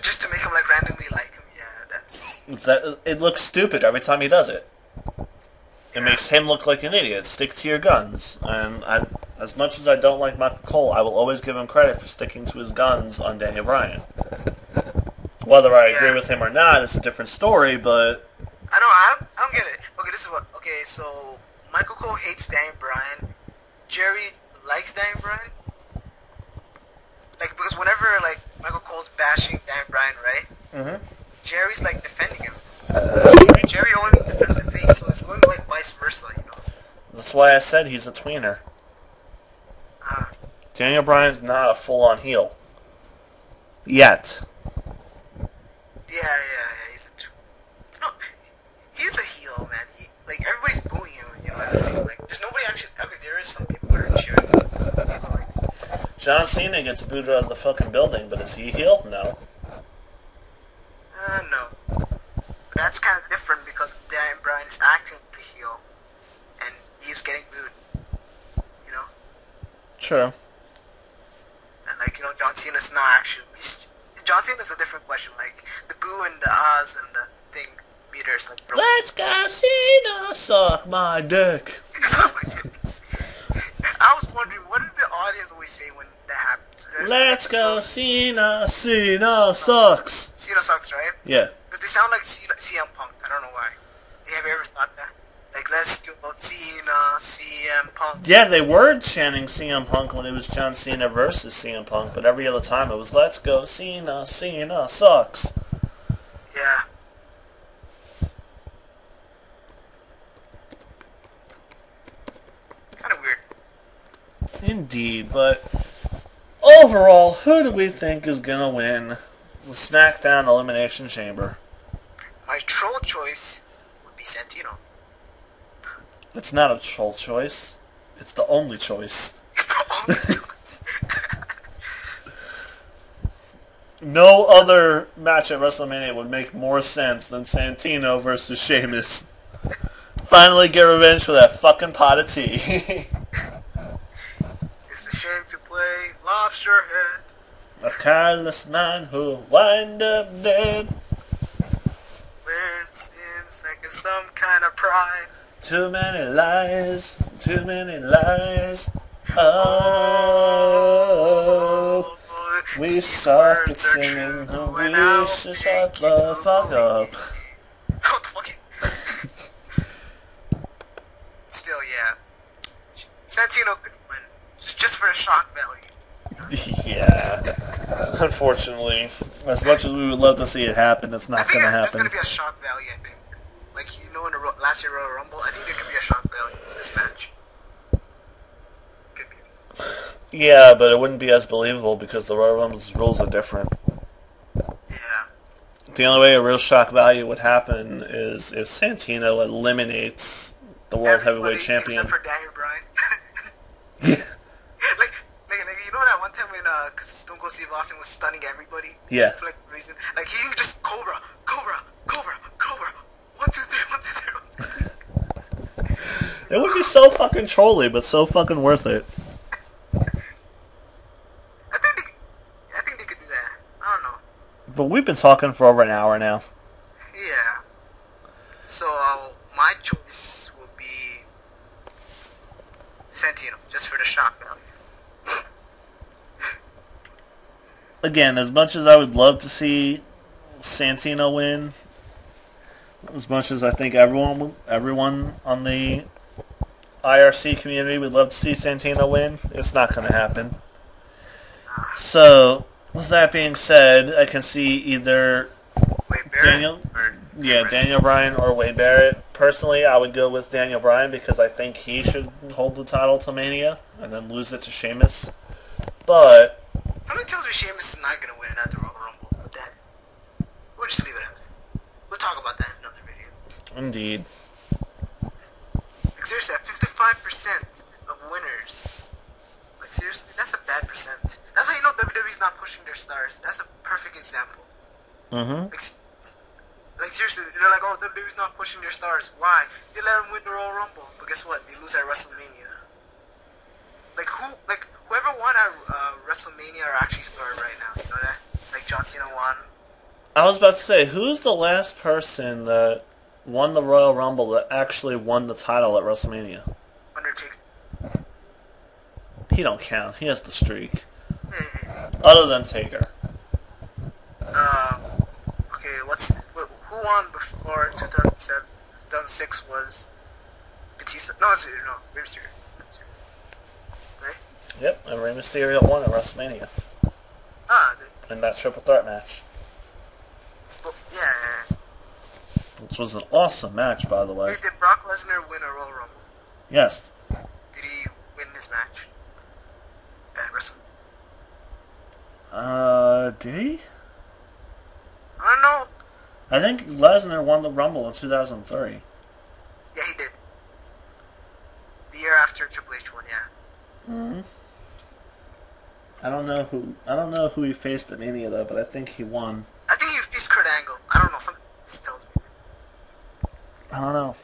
Speaker 2: Just to make him like randomly like him,
Speaker 1: It looks stupid every time he does it. It makes him look like an idiot. Stick to your guns. And as much as I don't like Michael Cole, I will always give him credit for sticking to his guns on Daniel Bryan. Whether I agree with him or not is a different story, but
Speaker 2: I don't get it. Okay, this is what. Okay, so Michael Cole hates Daniel Bryan. Jerry likes Daniel Bryan. Like because whenever like Michael Cole's bashing Daniel Bryan, right?
Speaker 1: Mm-hmm.
Speaker 2: Jerry's like defending him. Jerry only defends the face, so it's going like vice versa, you know.
Speaker 1: That's why I said he's a tweener. Daniel Bryan's not a full-on heel. Yet.
Speaker 2: Yeah, he's no, he's a heel, man. Like everybody's booing him, you know what I mean? Like there's nobody actually. I mean, there is some people that are cheering. People like
Speaker 1: John Cena gets booed out of the fucking building, but is he a heel? No.
Speaker 2: No. But that's kind of different because Daniel Bryan is acting like a heel, and he's getting booed. You know.
Speaker 1: True.
Speaker 2: And like you know, John Cena's not actually. John Cena's a different question. Like the boo and the ahs and the thing meters. Like bro.
Speaker 1: Let's go Cena, suck my dick.
Speaker 2: I was wondering, what did the audience always say when that happens?
Speaker 1: Let's go Cena, Cena sucks.
Speaker 2: Cena sucks, right?
Speaker 1: Yeah.
Speaker 2: Because they sound like CM Punk. I don't know why. Have you ever thought that? Like, let's go Cena, CM Punk.
Speaker 1: Yeah, they were chanting CM Punk when it was John Cena versus CM Punk, but every other time it was let's go Cena, Cena sucks.
Speaker 2: Yeah. Kind of weird.
Speaker 1: Indeed, but overall, who do we think is going to win the SmackDown Elimination Chamber?
Speaker 2: My troll choice would be Santino.
Speaker 1: It's not a troll choice. It's the only choice. No other match at WrestleMania would make more sense than Santino versus Sheamus. Finally get revenge for that fucking pot of tea.
Speaker 2: It's a shame to play lobster head.
Speaker 1: A careless man who'll wind up dead.
Speaker 2: Where sins like some kind of pride.
Speaker 1: Too many lies, too many lies. Oh, we suck at singing. We should shut the fuck up.
Speaker 2: What the fuck? Still, yeah. Santino could win just for the shock value.
Speaker 1: Yeah. Unfortunately, as much as we would love to see it happen, it's not going to happen.
Speaker 2: There's going to be a shock value, I think. Like, in the last year Royal Rumble, I think there could be a shock value in this match. Could be.
Speaker 1: Yeah, but it wouldn't be as believable because the Royal Rumble's rules are different.
Speaker 2: Yeah.
Speaker 1: The only way a real shock value would happen is if Santino eliminates the World Heavyweight Champion.
Speaker 2: Except for Daniel Bryan. like, you know that one time when Stone Cold Steve Austin was stunning everybody?
Speaker 1: Yeah.
Speaker 2: For like reason. Like, he can just Cobra. 1, 2, 3, 1, 2, 3.
Speaker 1: It would be so fucking trolly, but so fucking worth it.
Speaker 2: I think they could do that. I don't know.
Speaker 1: But we've been talking for over an hour now.
Speaker 2: Yeah. So, my choice will be Santino, just for the shock value.
Speaker 1: Again, as much as I would love to see Santino win, as much as I think everyone on the IRC community would love to see Santino win, it's not going to happen. So, with that being said, I can see either Daniel Bryan or Wade Barrett. Personally, I would go with Daniel Bryan because I think he should hold the title to Mania and then lose it to Sheamus. But
Speaker 2: somebody tells me Sheamus is not going to win at the Royal Rumble, but that we'll just leave it at that. We'll talk about that in another video.
Speaker 1: Indeed.
Speaker 2: Like, seriously, 55% of winners. Like, seriously, that's a bad percent. That's how you know WWE's not pushing their stars. That's a perfect example.
Speaker 1: Mm-hmm.
Speaker 2: Like, seriously, they're like, oh, WWE's not pushing their stars. Why? They let them win the Royal Rumble. But guess what? They lose at WrestleMania. Whoever won at WrestleMania are actually starred right now. You know that? Like, John Cena won.
Speaker 1: I was about to say, who's the last person that won the Royal Rumble that actually won the title at WrestleMania?
Speaker 2: Undertaker.
Speaker 1: He don't count. He has the streak. Other than Taker.
Speaker 2: Okay, who won before 2007? 2006 was Batista. No, Rey Mysterio. Right?
Speaker 1: Yep, and Rey Mysterio won at WrestleMania. In that triple threat match.
Speaker 2: Well, yeah.
Speaker 1: Which was an awesome match, by the way.
Speaker 2: Wait, did Brock Lesnar win a Royal Rumble?
Speaker 1: Yes.
Speaker 2: Did he win this match at WrestleMania?
Speaker 1: Did he?
Speaker 2: I don't know.
Speaker 1: I think Lesnar won the Rumble in 2003.
Speaker 2: Yeah, he did. The year after Triple H won, yeah.
Speaker 1: Mm-hmm. I don't know who he faced at Mania though, but I think he won.
Speaker 2: I think he faced Kurt Angle. I don't know. Something tells me.
Speaker 1: I don't know.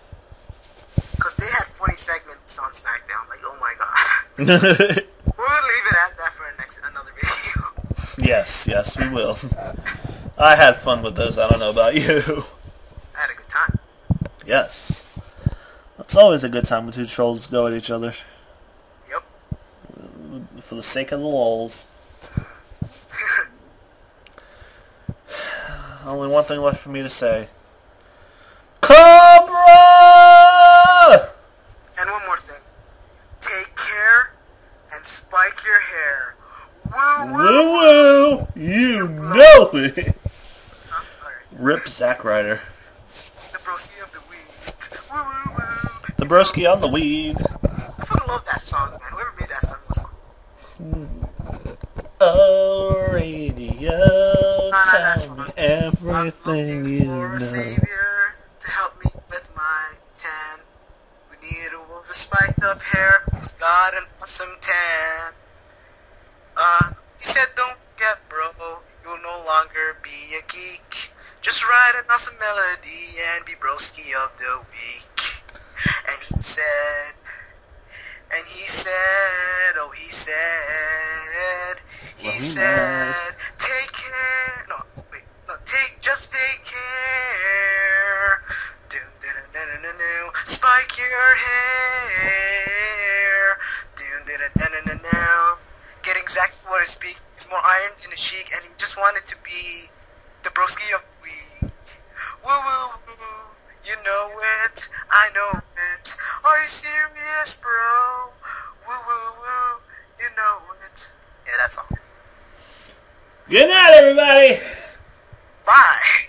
Speaker 2: Because they had 40 segments on SmackDown. Like, oh my god. We're gonna leave it as that for another video.
Speaker 1: Yes, we will. I had fun with this. I don't know about you.
Speaker 2: I had a good time.
Speaker 1: Yes. It's always a good time when two trolls go at each other.
Speaker 2: Yep.
Speaker 1: For the sake of the lols. Only one thing left for me to say. Cobra!
Speaker 2: And one more thing. Take care and spike your hair. Woo
Speaker 1: woo woo! You know it!
Speaker 2: Huh? Alright.
Speaker 1: Rip Zack Ryder.
Speaker 2: The broski of the week. Woo woo woo!
Speaker 1: The broski on the weed.
Speaker 2: I fucking love that song, man. Whoever made that song was cool.
Speaker 1: Oh, radio, tell me everything you
Speaker 2: for a
Speaker 1: know.
Speaker 2: savior to help me with my with spiked up hair who's got an awesome tan. He said, don't get bro, you'll no longer be a geek. Just write an awesome melody and be broski of the week. And he said, oh he said, take care, just take care. Spike your hair. Get exactly what I speak. He's more iron than a sheik, and he just wanted to be the broski of the week. Woo woo woo, you know it, I know it. Are you serious, bro? Woo woo woo, you know it. Yeah, that's all.
Speaker 1: Good night, everybody.
Speaker 2: Bye.